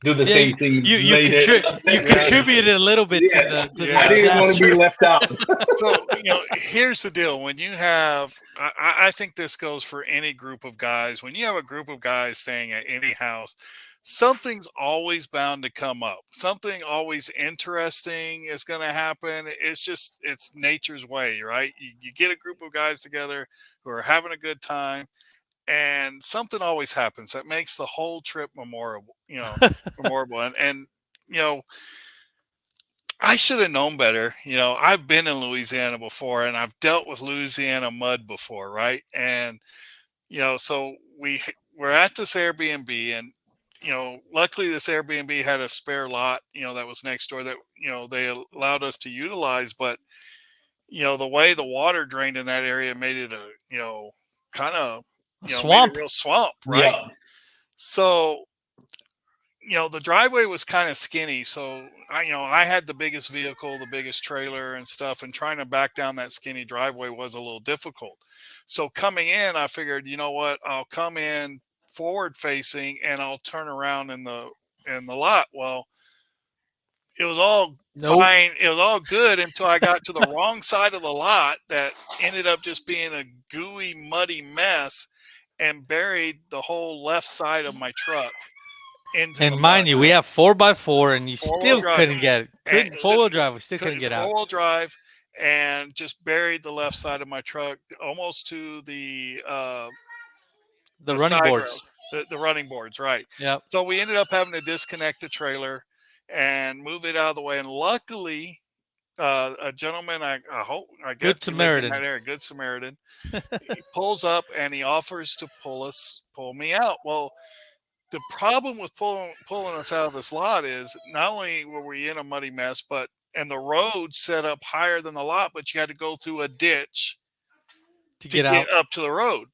do the Yeah, same thing later. you Yeah. contributed a little bit to Yeah, the I Yeah. didn't want to be disaster. left out. So, here's the deal. When you have, I think this goes for any group of guys. When you have a group of guys staying at any house, something's always bound to come up. Something always interesting is going to happen. It's nature's way, right? You get a group of guys together who are having a good time, and something always happens that makes the whole trip memorable. And you know, I should have known better. I've been in Louisiana before, and I've dealt with Louisiana mud before, right? And so we're at this Airbnb, and luckily this Airbnb had a spare lot, that was next door that, they allowed us to utilize. But, the way the water drained in that area made it kind of, A made it swamp. real swamp, right? Yeah. So, the driveway was kind of skinny. So I had the biggest vehicle, the biggest trailer and stuff, and trying to back down that skinny driveway was a little difficult. So coming in, I figured, you know what, I'll come in forward facing and I'll turn around in the lot. Well, it was all Nope. fine. It was all good until I got to the wrong side of the lot that ended up just being a gooey, muddy mess and buried the whole left side of my truck into the And mud. mind you, we have 4x4, and you Four-wheel still drive. couldn't get it. And Couldn't 4-wheel drive. We still couldn't get out. four-wheel drive, and just buried the left side of my truck almost to the The running side road, boards. the running boards, right? Yep. So we ended up having to disconnect the trailer and move it out of the way. And luckily, a gentleman, I guess Good he lived in Samaritan. that area, Good Samaritan, he pulls up and he offers to pull me out. Well, the problem with pulling us out of this lot is not only were we in a muddy mess, and the road set up higher than the lot, but you had to go through a ditch To to get get out. up to the road.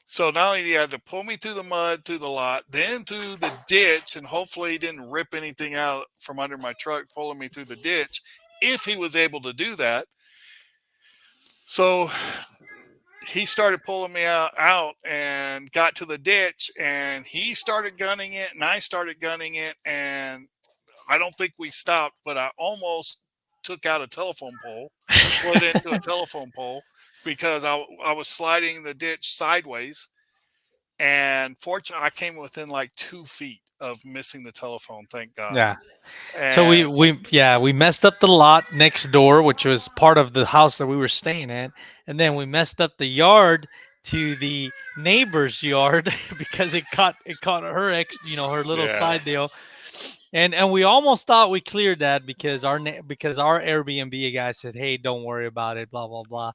So not only did he had to pull me through the mud, through the lot, then through the ditch, and hopefully he didn't rip anything out from under my truck, pulling me through the ditch, if he was able to do that. So he started pulling me out and got to the ditch, and he started gunning it and I started gunning it, and I don't think we stopped, but I almost took out a telephone pole, put it into a telephone pole because I was sliding the ditch sideways, and fortunately I came within like 2 feet of missing the telephone, thank God. Yeah. So And we messed up the lot next door, which was part of the house that we were staying at, and then we messed up the yard to the neighbor's yard because it caught her her little yeah, side deal, and we almost thought we cleared that because our Airbnb guy said, hey, don't worry about it, blah blah blah,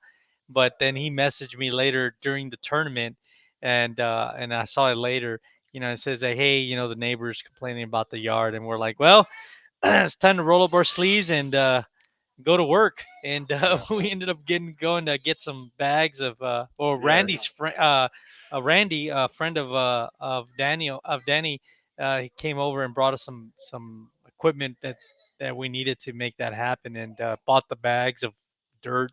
but then he messaged me later during the tournament, and I saw it later. It says that, hey, the neighbors complaining about the yard, and we're like, well, it's time to roll up our sleeves and go to work. And yeah, we ended up going to get some bags of or yeah, Randy's friend, Randy, a friend of Danny. He came over and brought us some equipment that we needed to make that happen, and bought the bags of dirt,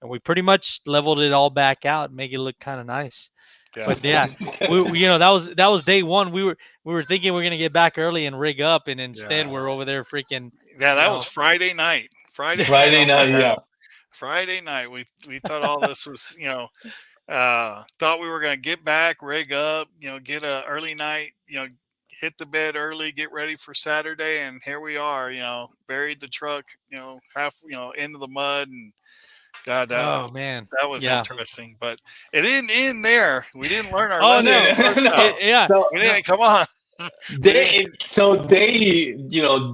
and we pretty much leveled it all back out, make it look kind of nice. yeah, But yeah, that was day one. We were thinking we are gonna get back early and rig up, and instead yeah. we're over there freaking, Yeah, you that was know, Friday night. Friday night Friday all the night, way yeah. out. Friday night, we thought all this was, thought we were going to get back, rig up, get a early night, hit the bed early, get ready for Saturday, and here we are, buried the truck, half, into the mud, and God, oh man, that was yeah. interesting. But it didn't end there. We didn't learn our Oh lesson no, the first time. No. yeah, So We no. didn't. Come on. We didn't.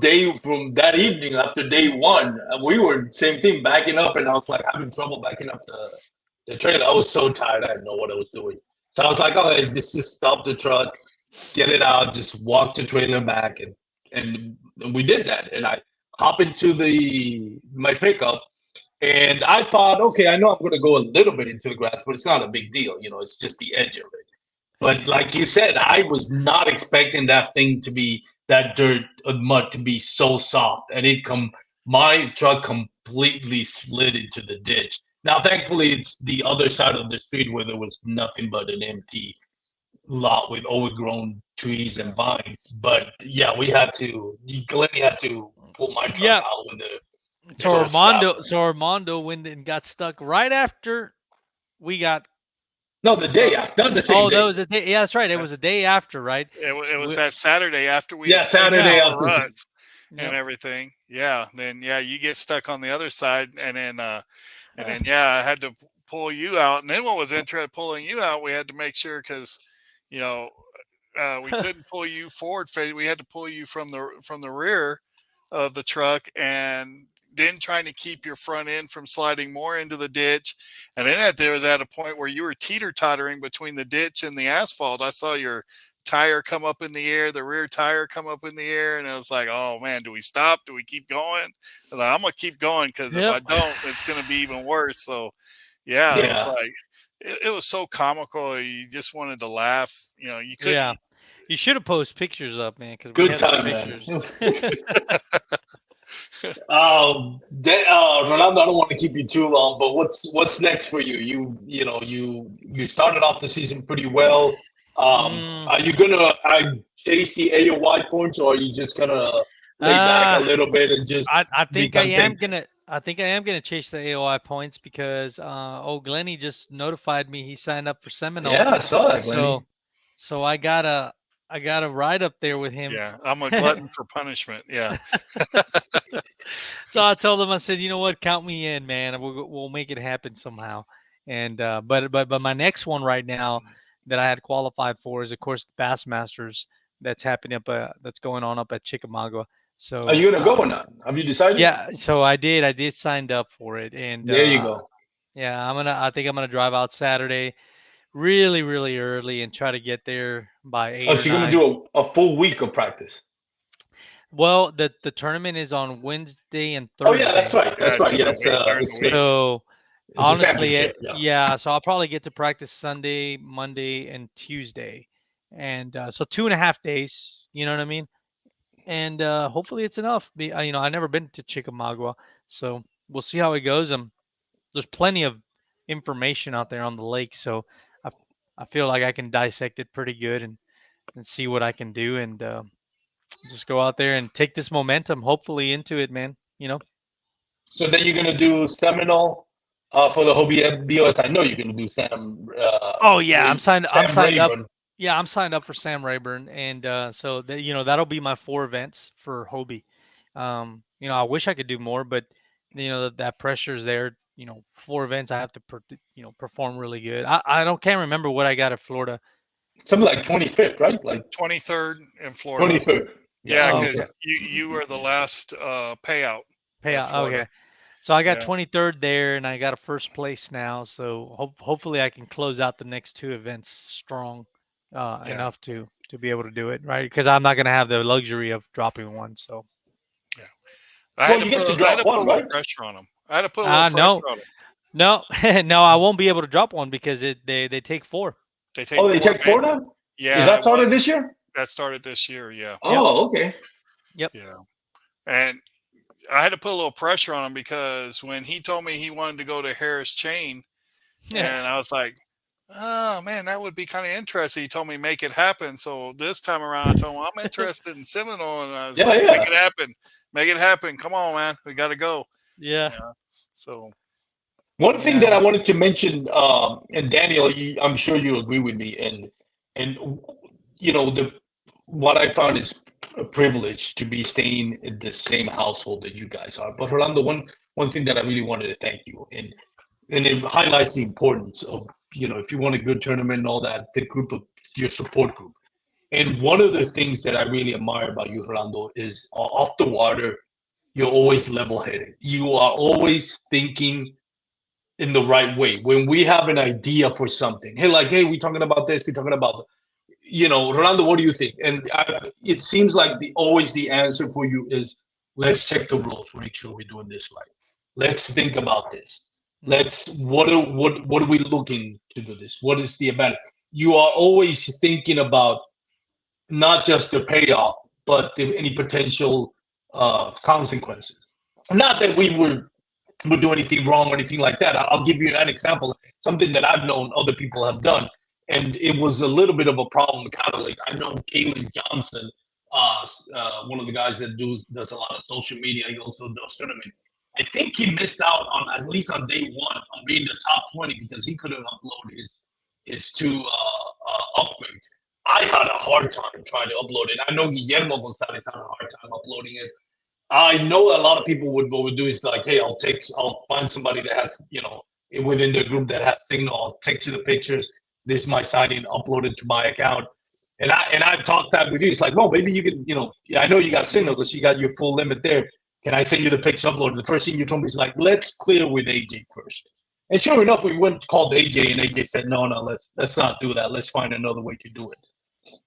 they from that evening after day one, we were same thing backing up, and I was like having trouble backing up the trailer. I was so tired, I didn't know what I was doing. So I was like, oh, just stop the truck, get it out, just walk the trailer back, and we did that. And I hop into the my pickup, and I thought, okay, I know I'm going to go a little bit into the grass, but it's not a big deal, it's just the edge of it. But like you said, I was not expecting that thing to be that dirt mud to be so soft, and my truck completely slid into the ditch. Now, thankfully, it's the other side of the street where there was nothing but an empty lot with overgrown trees Yeah. and vines. But yeah, Glennie had to pull my truck Yeah. out when the So total Armando, shop. so Armando went and got stuck right after we got. No, the day after, not the same Oh, that day. was a day. Yeah, that's right. It was a day after, right? It was We, that Saturday after we Yeah, had fixed Saturday all the after. ruts and yep. everything. Yeah. Then you get stuck on the other side, and then I had to pull you out. And then what was interesting pulling you out, we had to make sure because you know we couldn't pull you forward face. We had to pull you from the rear of the truck, and then trying to keep your front end from sliding more into the ditch. And then there was at a point where you were teeter tottering between the ditch and the asphalt. I saw your tire come up in the air, the rear tire come up in the air, and I was like, oh man, do we stop? Do we keep going? I was like, I'm gonna keep going because if I Yep. don't, it's gonna be even worse. So yeah, it was Yeah. like it was so comical. You just wanted to laugh. You know, you couldn't. Yeah. You should have posted pictures up, man, because we Good have some time, man. pictures. Rolando, I don't want to keep you too long, but what's next for you? You started off the season pretty well. Mm, Are you gonna chase the AOY points, or are you just gonna lay back a uh, little bit and just I be think content? I think I am gonna chase the AOI points because Glenny just notified me he signed up for Seminole. Yeah, I saw that, So Glenny. so I gotta ride up there with him. Yeah, I'm a glutton for punishment. Yeah, So I told him, I said, you know what, count me in, man. And we'll make it happen somehow. And but my next one right now that I had qualified for is of course the Bassmasters that's happening that's going on up at Chickamauga. Are So you gonna go or not? Have you decided? yeah, so I did signed up for it, and There you go. yeah, I think I'm gonna drive out Saturday really early and try to get there by Oh, 8 or so you're gonna 9. do a full week of practice. Well, the tournament is on Wednesday and Oh yeah, that's Thursday. right. yeah, That's right. Yeah, typically during it's the week. So the honestly, championship. Yeah. yeah, so I'll probably get to practice Sunday, Monday, and Tuesday, and so 2.5 days. You know what I mean? And hopefully it's enough. I never been to Chickamauga, so we'll see how it goes. There's plenty of information out there on the lake, so I I feel like I can dissect it pretty good and see what I can do, and just go out there and take this momentum, hopefully, into it, man. So then you're gonna do Seminole for the Hobie B.O.S. I know you're gonna do Oh yeah, I'm Sam signed up. Rayburn. Yeah, I'm signed up for Sam Rayburn, and so that'll be my 4 events for Hobie. I wish I could do more, but that pressure is there. 4 events, I have to perform really good. I don't can't remember what I got at Florida. Something like 25th, right? Like 23rd in Florida. 23rd. Yeah. Yeah, Oh, because Okay. okay. you were the last payout at Payout. Florida. Okay. So I got Yeah, 23rd there, and I got a first place now. So hopefully I can close out the next 2 events strong yeah, enough to be able to do it, right? Because I'm not going to have the luxury of dropping one. So yeah. I had Well, to you put get to I had drop to put a one, little right? pressure on them. I had to put a little pressure no, on them. no, no, I won't be able to drop one because they take 4. They take Oh, they four take four events. now? Is Yeah, that started this year? that started this year. Yeah, Yep. Oh, okay. Yep. yeah. And I had to put a little pressure on him because when he told me he wanted to go to Harris Chain, Yeah. and I was like, oh man, that would be kind of interesting. He told me make it happen. So this time around, I told him I'm interested in Seminole, and I was Yeah, like, yeah. make it happen. Come on, man, we got to go. Yeah. Yeah. So One thing that Yeah. I wanted to mention, and Daniel, I'm sure you agree with me, and the what I found is a privilege to be staying in the same household that you guys are. But Rolando, one thing that I really wanted to thank you, and it highlights the importance of if you want a good tournament and all that, the group of your support group. And one of the things that I really admire about you, Rolando, is off the water, you're always level-headed. You are always thinking in the right way. When we have an idea for something, hey, we're talking about this, we're talking about, Rolando, what do you think? And it seems like always the answer for you is, let's check the rules, make sure we're doing this right. Let's think about this. Mhm. What are we looking to do this? What is the advantage? You are always thinking about not just the payoff, but any potential consequences. Not that we would do anything wrong or anything like that. I'll give you an example, something that I've known other people have done, and it was a little bit of a problem. Kind of like I know Kalen Johnson, one of the guys that does a lot of social media. He also does tournament. I think he missed out on at least on day one on being the top 20 because he couldn't upload his 2 upgrades. I had a hard time trying to upload it. I know Guillermo Gonzalez had a hard time uploading it. I know a lot of people would do is like, hey, I'll find somebody that has, within the group that has Signal. I'll text you the pictures. This is my signing, upload it to my account. And I talked that with you. It's like, no, maybe you can, yeah, I know you got Signal because you got your full limit there. Can I send you the pics uploaded? The first thing you told me is like, let's clear with AJ first. And sure enough, we went called AJ, and AJ said, no, let's not do that. Let's find another way to do it.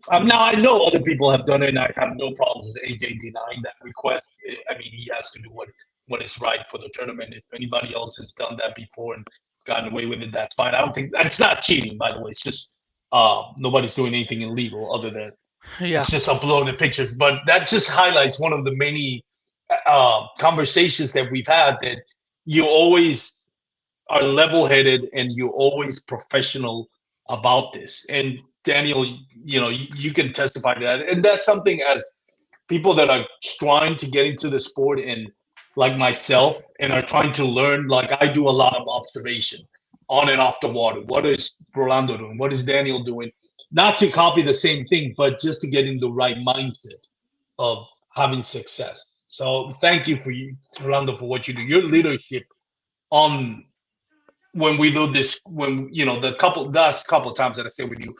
Now I know other people have done it, and I have no problems with AJ denying that request. I mean, he has to do what is right for the tournament. If anybody else has done that before and it's gotten away with it, that's fine. I don't think it's not cheating, by the way. It's just nobody's doing anything illegal other than Yeah. it's just uploading pictures. But that just highlights one of the many conversations that we've had that you always are level-headed and you're always professional about this. And Daniel, you can testify to that. And that's something as people that are trying to get into the sport and like myself and are trying to learn, like I do a lot of observation on and off the water. What is Rolando doing? What is Daniel doing? Not to copy the same thing, but just to get in the right mindset of having success. So thank you for you, Rolando, for what you do. Your leadership on when we do this, when the last couple of times that I stay with you,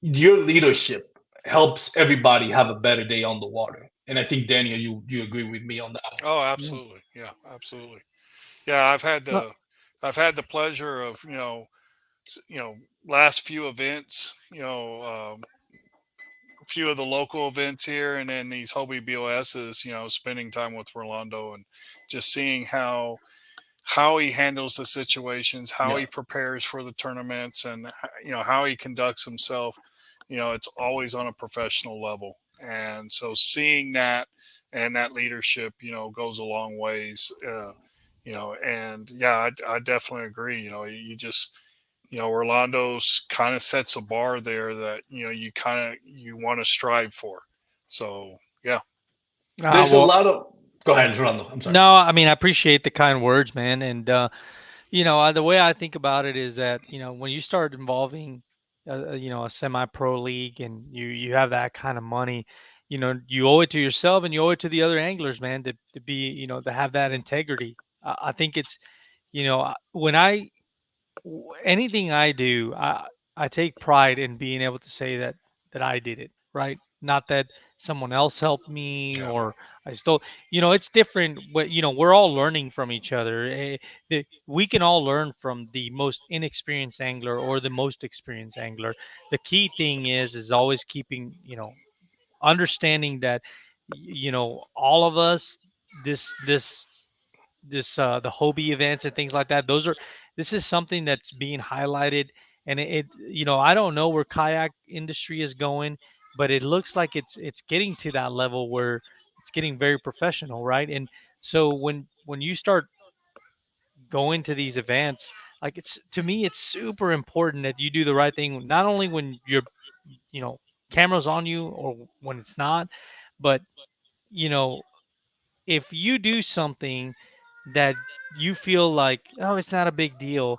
your leadership helps everybody have a better day on the water. And I think Daniel, you agree with me on that one. Oh, Yeah. absolutely. Yeah, absolutely. Yeah, No, I've had the pleasure of last few events, a few of the local events here, and then these Hobie B.O.S.s, spending time with Rolando and just seeing how he handles the situations, how Yeah, he prepares for the tournaments, and how he conducts himself. It's always on a professional level, and so seeing that and that leadership, goes a long ways. And yeah, I definitely agree. You just Orlando's kind of sets a bar there that you want to strive for. So yeah. there's a well, lot of. Go ahead, Rolando. I'm sorry. no, I mean, I appreciate the kind words, man. And, the way I think about it is that, when you start involving, a semi-pro league and you have that kind of money, you owe it to yourself and you owe it to the other anglers, man, to be, to have that integrity. I think it's, when anything I do, I take pride in being able to say that I did it, right? Not that someone else helped me Yeah. or I stole. It's different. But we're all learning from each other. We can all learn from the most inexperienced angler or the most experienced angler. The key thing is always keeping, understanding that all of us, this the Hobie events and things like that. This is something that's being highlighted, and I don't know where kayak industry is going, but it looks like it's getting to that level where it's getting very professional, right? And so when you start going to these events, like, it's to me it's super important that you do the right thing, not only when you're, you know cameras on you or when it's not, but you know if you do something that you feel like, oh, it's not a big deal,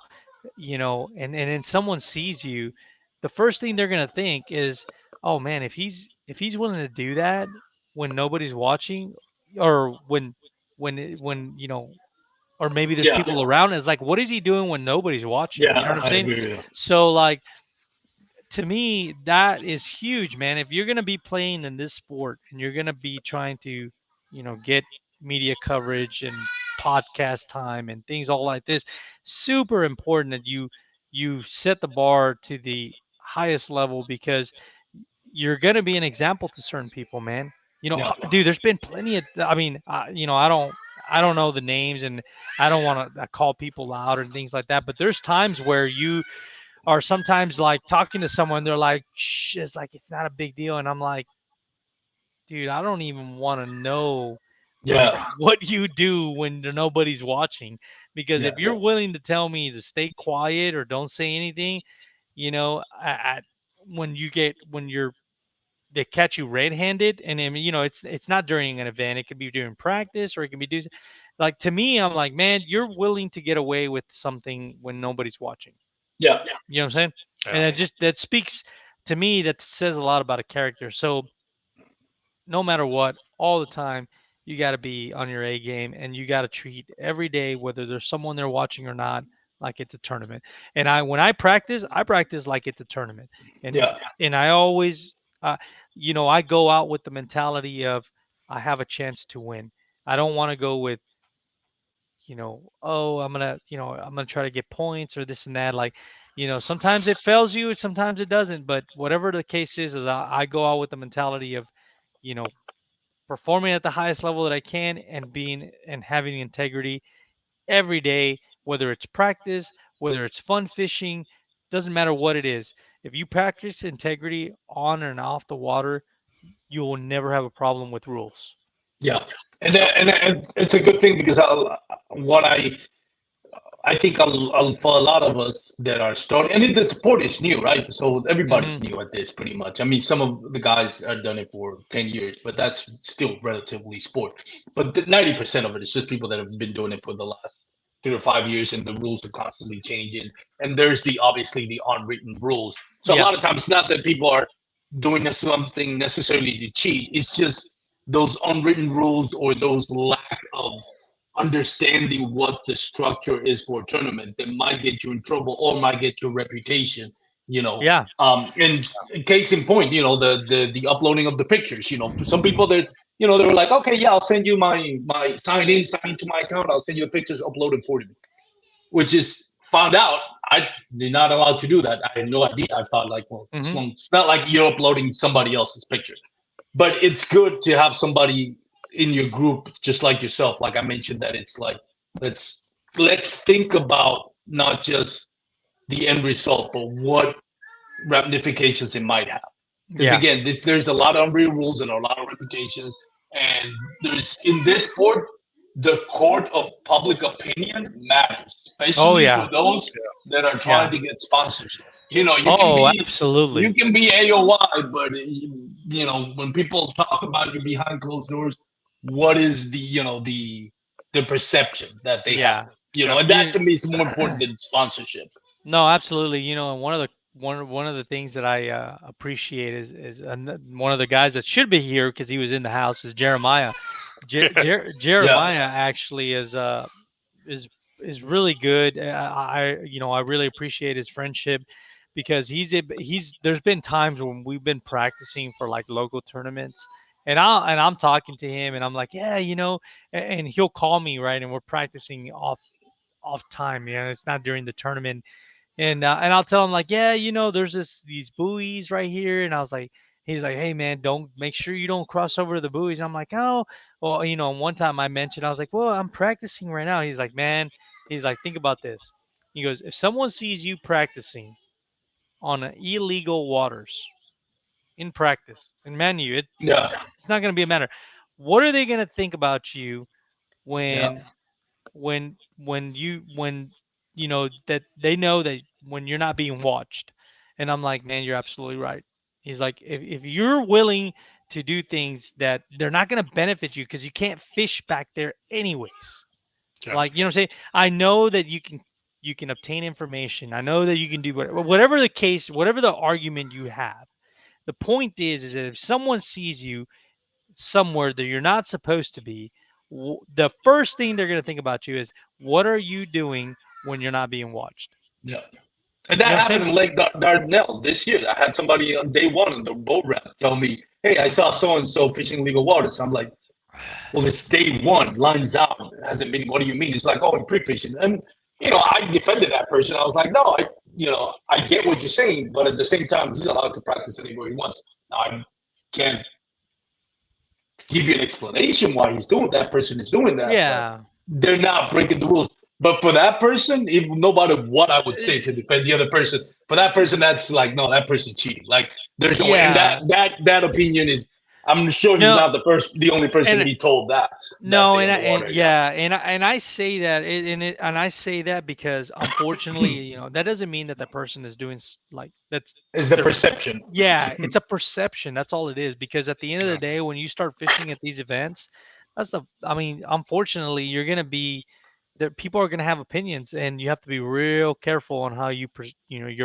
and then someone sees you, the first thing they're going to think is, oh man, if he's willing to do that when nobody's watching, or when or maybe there's Yeah, people around, it's like, what is he doing when nobody's watching? You know yeah, what I'm I saying? agree with you. So, like, to me, that is huge, man. If you're going to be playing in this sport and you're going to be trying to, get media coverage and podcast time and things all like this, super important that you set the bar to the highest level, because you're going to be an example to certain people, man. Yeah, Dude, there's been plenty of, I mean, I don't know the names, and I don't want to call people out and things like that, but there's times where you or sometimes, like, talking to someone, they're like, shh, it's like, it's not a big deal. And I'm like, dude, I don't even want to know what yeah, what you do when nobody's watching. Because yeah, if you're willing to tell me to stay quiet or don't say anything, when they catch you red-handed, and then, it's not during an event, it could be during practice, or it can be do like, to me, I'm like, man, you're willing to get away with something when nobody's watching. yeah, You know what I'm saying? And Yeah. that speaks to me. That says a lot about a character. So no matter what, all the time, you got to be on your A game, and you got to treat every day, whether there's someone there watching or not, like it's a tournament. And when I practice like it's a tournament. And yeah, and I always, I go out with the mentality of, I have a chance to win. I don't want to go with, oh, I'm gonna try to get points or this and that. Like, Sometimes it fails you, sometimes it doesn't. But whatever the case is I go out with the mentality of, you know, performing at the highest level that I can and being and having integrity every day, whether it's practice, whether it's fun fishing, doesn't matter what it is. If you practice integrity on and off the water, you will never have a problem with rules. Yeah, and it's a good thing because what I think for a lot of us that are starting, and the sport is new, right? So everybody's Hmm. new at this pretty much. I mean, some of the guys have done it for 10 years, but that's still relatively sport. But 90% of it is just people that have been doing it for the last 3 to 5 years, and the rules are constantly changing. And there's obviously the unwritten rules. So a Yeah. lot of times, it's not that people are doing something necessarily to cheat. It's just those unwritten rules or those lack of understanding what the structure is for a tournament that might get you in trouble or might get your reputation, you know. Yeah. And case in point, the uploading of the pictures, for some people that, they were like, okay, yeah, I'll send you my sign into my account. I'll send you the pictures uploaded for you, which is found out they're not allowed to do that. I had no idea. I thought like, well, Hmm. it's not like you're uploading somebody else's picture, but it's good to have somebody in your group just like yourself, like I mentioned, that it's like let's think about not just the end result but what ramifications it might have, because Yeah. again, there's a lot of unreal rules and a lot of reputations, and there's in this sport the court of public opinion matters, Oh especially for yeah. those that are trying Yeah. to get sponsorship. You can Oh, be absolutely. AOY, but when people talk about you behind closed doors, what is the perception that they have? Yeah. Yeah. And that You to me is more important than sponsorship. No, absolutely. And one of the things that I appreciate one of the guys that should be here because he was in the house is Jeremiah. Yeah, Jeremiah actually is is really good. I really appreciate his friendship because he's there's been times when we've been practicing for like local tournaments, and I'm talking to him and I'm like, yeah, and he'll call me, right, and we're practicing off time. It's not during the tournament, and I'll tell him like, yeah, there's these buoys right here, and he's like, hey man, don't make sure you don't cross over to the buoys. I'm like, oh, well, and one time I mentioned, I was like, well, I'm practicing right now. He's like, man, he's like, think about this. He goes, if someone sees you practicing on illegal waters in practice, and man, yeah, it's not going to be a matter. What are they going to think about you yeah, when when that they know that when you're not being watched? And I'm like, man, you're absolutely right. He's like, if you're willing to do things that they're not going to benefit you because you can't fish back there anyways, Yeah. like, what I'm saying, I know that you can obtain information, I know that you can do whatever the case, whatever the argument you have. The point is that if someone sees you somewhere that you're not supposed to be, the first thing they're going to think about you is, what are you doing when you're not being watched? yeah. And You that know what I'm happened saying? in Lake Dardanelle this year. I had somebody on day one on the boat ramp tell me, "Hey, I saw so and so fishing legal waters." I'm like, "Well, it's day one, lines out, hasn't been. What do you mean?" It's like, "Oh, in pre-fishing." And I defended that person. I was like, "No, I get what you're saying, but at the same time, he's allowed to practice anywhere he wants. Now, I can't give you an explanation why he's doing that. Person is doing that, but Yeah. they're not breaking the rules." But for that person, even no matter what I would say to defend the other person, for that person, that's like, no, that person's cheating. Like, there's no way. And Yeah. that opinion is, I'm sure he's No, not the only person and he told that no, day and on I, the and water. Yeah, yeah, and I say that, and I say that because unfortunately, that doesn't mean that the person is doing like that's it's the their. perception. Yeah, it's a perception. That's all it is. Because at the end of Yeah. the day, when you start fishing at these events, I mean, unfortunately, you're gonna be there. People are gonna have opinions, and you have to be real careful on how your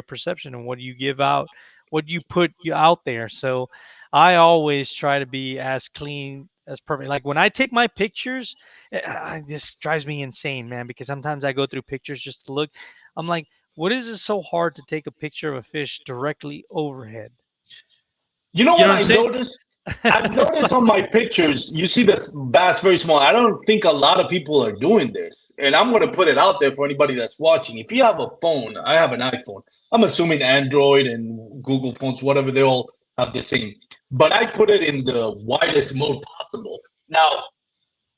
perception and what you give out, what you put out there. So, I always try to be as clean as perfect. Like when I take my pictures, this drives me insane, man. Because sometimes I go through pictures just to look. I'm like, what is it so hard to take a picture of a fish directly overhead? You know You know what what I'm I saying? noticed? I've It's noticed like, on my pictures, you see this bass very small. I don't think a lot of people are doing this. and I'm going to put it out there for anybody that's watching. If you have a phone, I have an iPhone. I'm assuming Android and Google phones, whatever, they all have the same. But I put it in the widest mode possible. Now,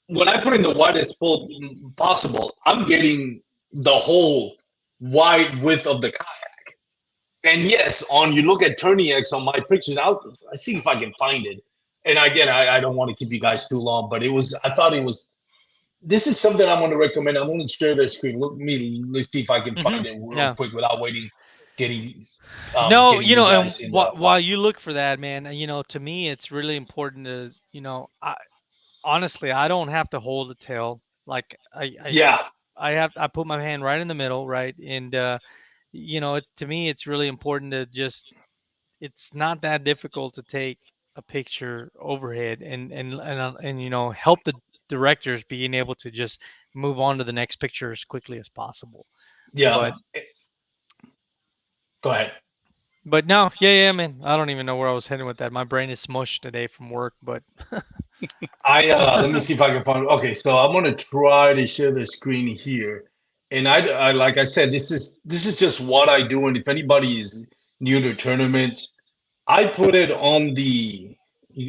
when I put in the widest mode possible, I'm getting the whole wide width of the kayak. And yes, on you look at TurniX on my pictures, I see if I can find it. And again, I don't want to keep you guys too long, but I thought it was this is something I'm going to recommend. I'm going to share the screen. Let's see if I can find it real Yeah. quick without waiting, getting No, getting you and guys in the. while you look for that, man, to me, it's really important to, honestly, I don't have to hold the tail. Like Yeah, I put my hand right in the middle, right, and to me, it's really important to just. It's not that difficult to take a picture overhead and help the directors being able to just move on to the next picture as quickly as possible. yeah. But Go ahead. But no, yeah, man. I don't even know where I was heading with that. My brain is smushed today from work, but I let me see if I can find. Okay, so I'm gonna try to share the screen here, and I like I said, this is just what I do, and if anybody is new to tournaments, I put it on the.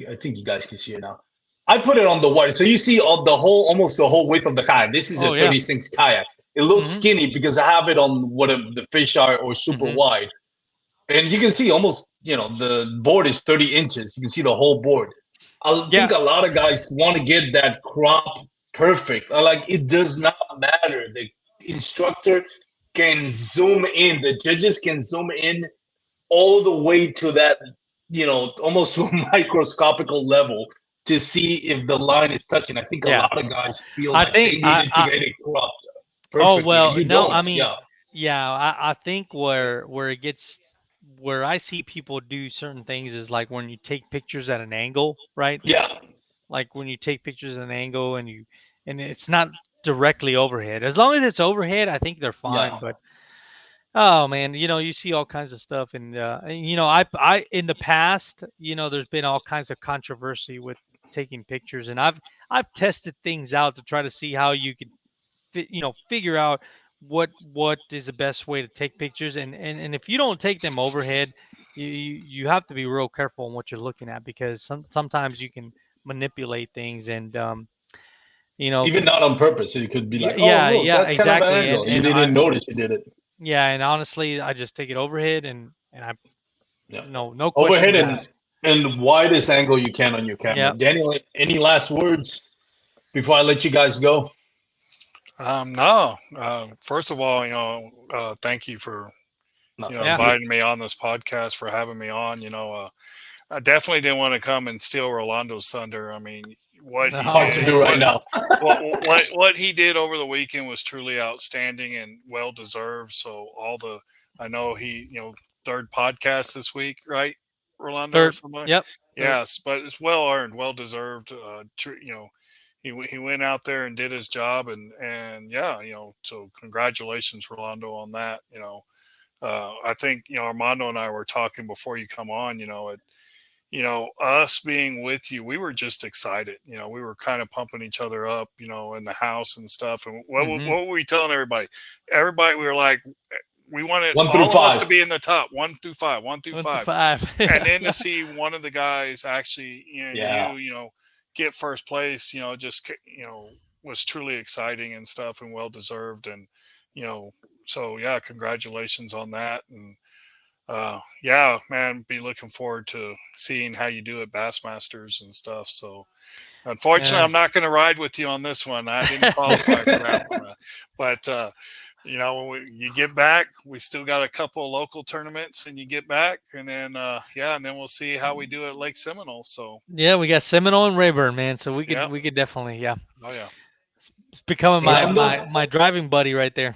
I think you guys can see it now. I put it on the white, so you see all the whole, almost the whole width of the kayak. This is a oh yeah. 36 kayak. It looks Mhm. skinny because I have it on whatever the fish are or super Mhm. wide, and you can see almost, the board is 30 inches. You can see the whole board. I think Yeah. a lot of guys want to get that crop perfect. Like it does not matter. The instructor can zoom in. The judges can zoom in all the way to that, almost to a microscopical level to see if the line is touching. I think a Yeah. lot of guys feel I like think they needed to get it cropped oh perfectly, and well, you no, I don't. mean, Yeah, yeah, I think where it gets where I see people do certain things is like when you take pictures at an angle, right? yeah, Like when you take pictures at an angle and it's not directly overhead. As long as it's overhead, I think they're fine. yeah, But oh man, you see all kinds of stuff, and I in the past, there's been all kinds of controversy with taking pictures, and I've tested things out to try to see how you can figure out what is the best way to take pictures, and if you don't take them overhead, you have to be real careful on what you're looking at because sometimes you can manipulate things and you know even not on purpose. So you could be like, "Oh, yeah, look, yeah, that's kind of an exactly, angle." You didn't notice you did it. and honestly, I just take it overhead and I Yeah, no overhead questions and asked. widest angle you can on your camera. Yeah. Daniel, any last words before I let you guys go? No. First of all, thank you for No, thank Yeah. you. inviting me on this podcast, for having me on. I definitely didn't want to come and steal Rolando's thunder. I mean, what he Oh Hard to did, do man. right now. what he did over the weekend was truly outstanding and well deserved. So I know third podcast this week, right, Rolando or Third. something. Yep. Third. Yes, but it's well earned, well deserved. He went out there and did his job, and yeah, so congratulations, Rolando, on that. I think Armando and I were talking before you come on. Us being with you, we were just excited. We were kind of pumping each other up, in the house and stuff. And Mhm. what were we telling everybody? Everybody, we were like, we wanted One through all of us to five. be in the top, one through five, one through 1 to five, 5. and then to Yeah. see one of the guys actually, Yeah. get first place, just was truly exciting and stuff, and well deserved. And you know, so yeah, congratulations on that. And yeah, man, be looking forward to seeing how you do at Bassmasters and stuff. So unfortunately, Yeah. I'm not going to ride with you on this one. I didn't qualify for that one, but when you get back, we still got a couple of local tournaments, and you get back, and then yeah, and then we'll see how we do at Lake Seminole. So Yeah, we got Seminole and Rayburn, man. So we could yeah, we could definitely, yeah. oh yeah. It's becoming my Rolando, my my driving buddy right there.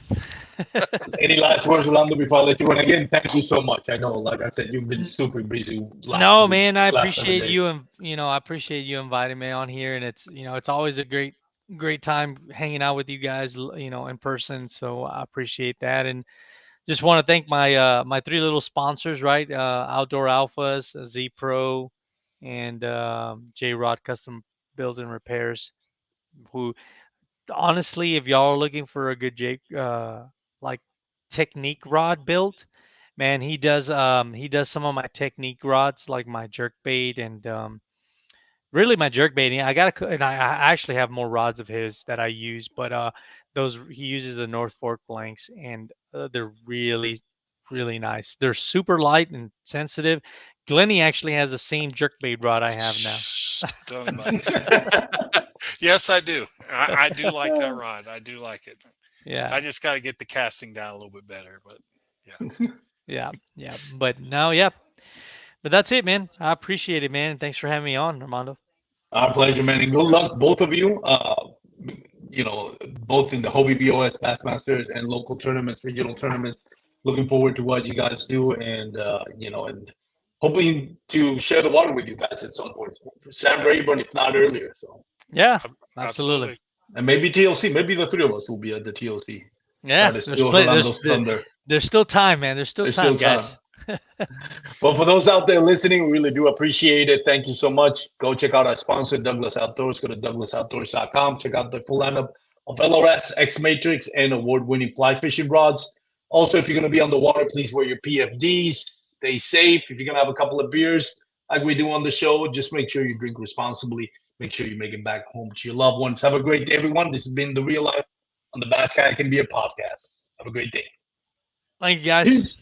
any last words, Rolando, before I let you go? And again, thank you so much. I know, like I said, you've been super busy last No, week, man, I last seven appreciate you days. and I appreciate you inviting me on here, and it's always a great time hanging out with you guys, in person. So I appreciate that, and just want to thank my three little sponsors, right? Outdoor Alphas, Z Pro, and J Rod Custom Builds and Repairs, who honestly, if y'all are looking for a good Jake, like technique rod build, man, he does some of my technique rods, like my jerk bait and really my jerk baiting. And I actually have more rods of his that I use, but those he uses the North Fork blanks, and they're really really nice. They're super light and sensitive. Glenny actually has the same jerk bait rod I have now. Shh, tell him about Yes, I do. I do like that rod. I do like it. Yeah, I just got to get the casting down a little bit better, but yeah. yeah. But no, yeah. But that's it, man. I appreciate it, man. Thanks for having me on, Armando. Our pleasure, man, and good luck, both of you. Both in the Hobie B.O.S. Bassmasters and local tournaments, regional tournaments. Looking forward to what you guys do, and and hoping to share the water with you guys at some point. Sam Rayburn, if not earlier. So, Yeah, absolutely. Absolutely. and maybe TLC, maybe the three of us will be at the TLC. Try Yeah, to steal Rolando's thunder. there's still time, man. There's still There's time, still time. guys. Well, for those out there listening, we really do appreciate it. Thank you so much. Go check out our sponsor, Douglas Outdoors. Go to douglasoutdoors.com. Check out the full lineup of LRS, X Matrix, and award-winning fly fishing rods. Also, if you're going to be on the water, please wear your PFDs. Stay safe. If you're going to have a couple of beers, like we do on the show, just make sure you drink responsibly. Make sure you make it back home to your loved ones. Have a great day, everyone. This has been The Real Life on the Bass Kayak and Beer podcast. Have a great day. Thank you, guys. Peace.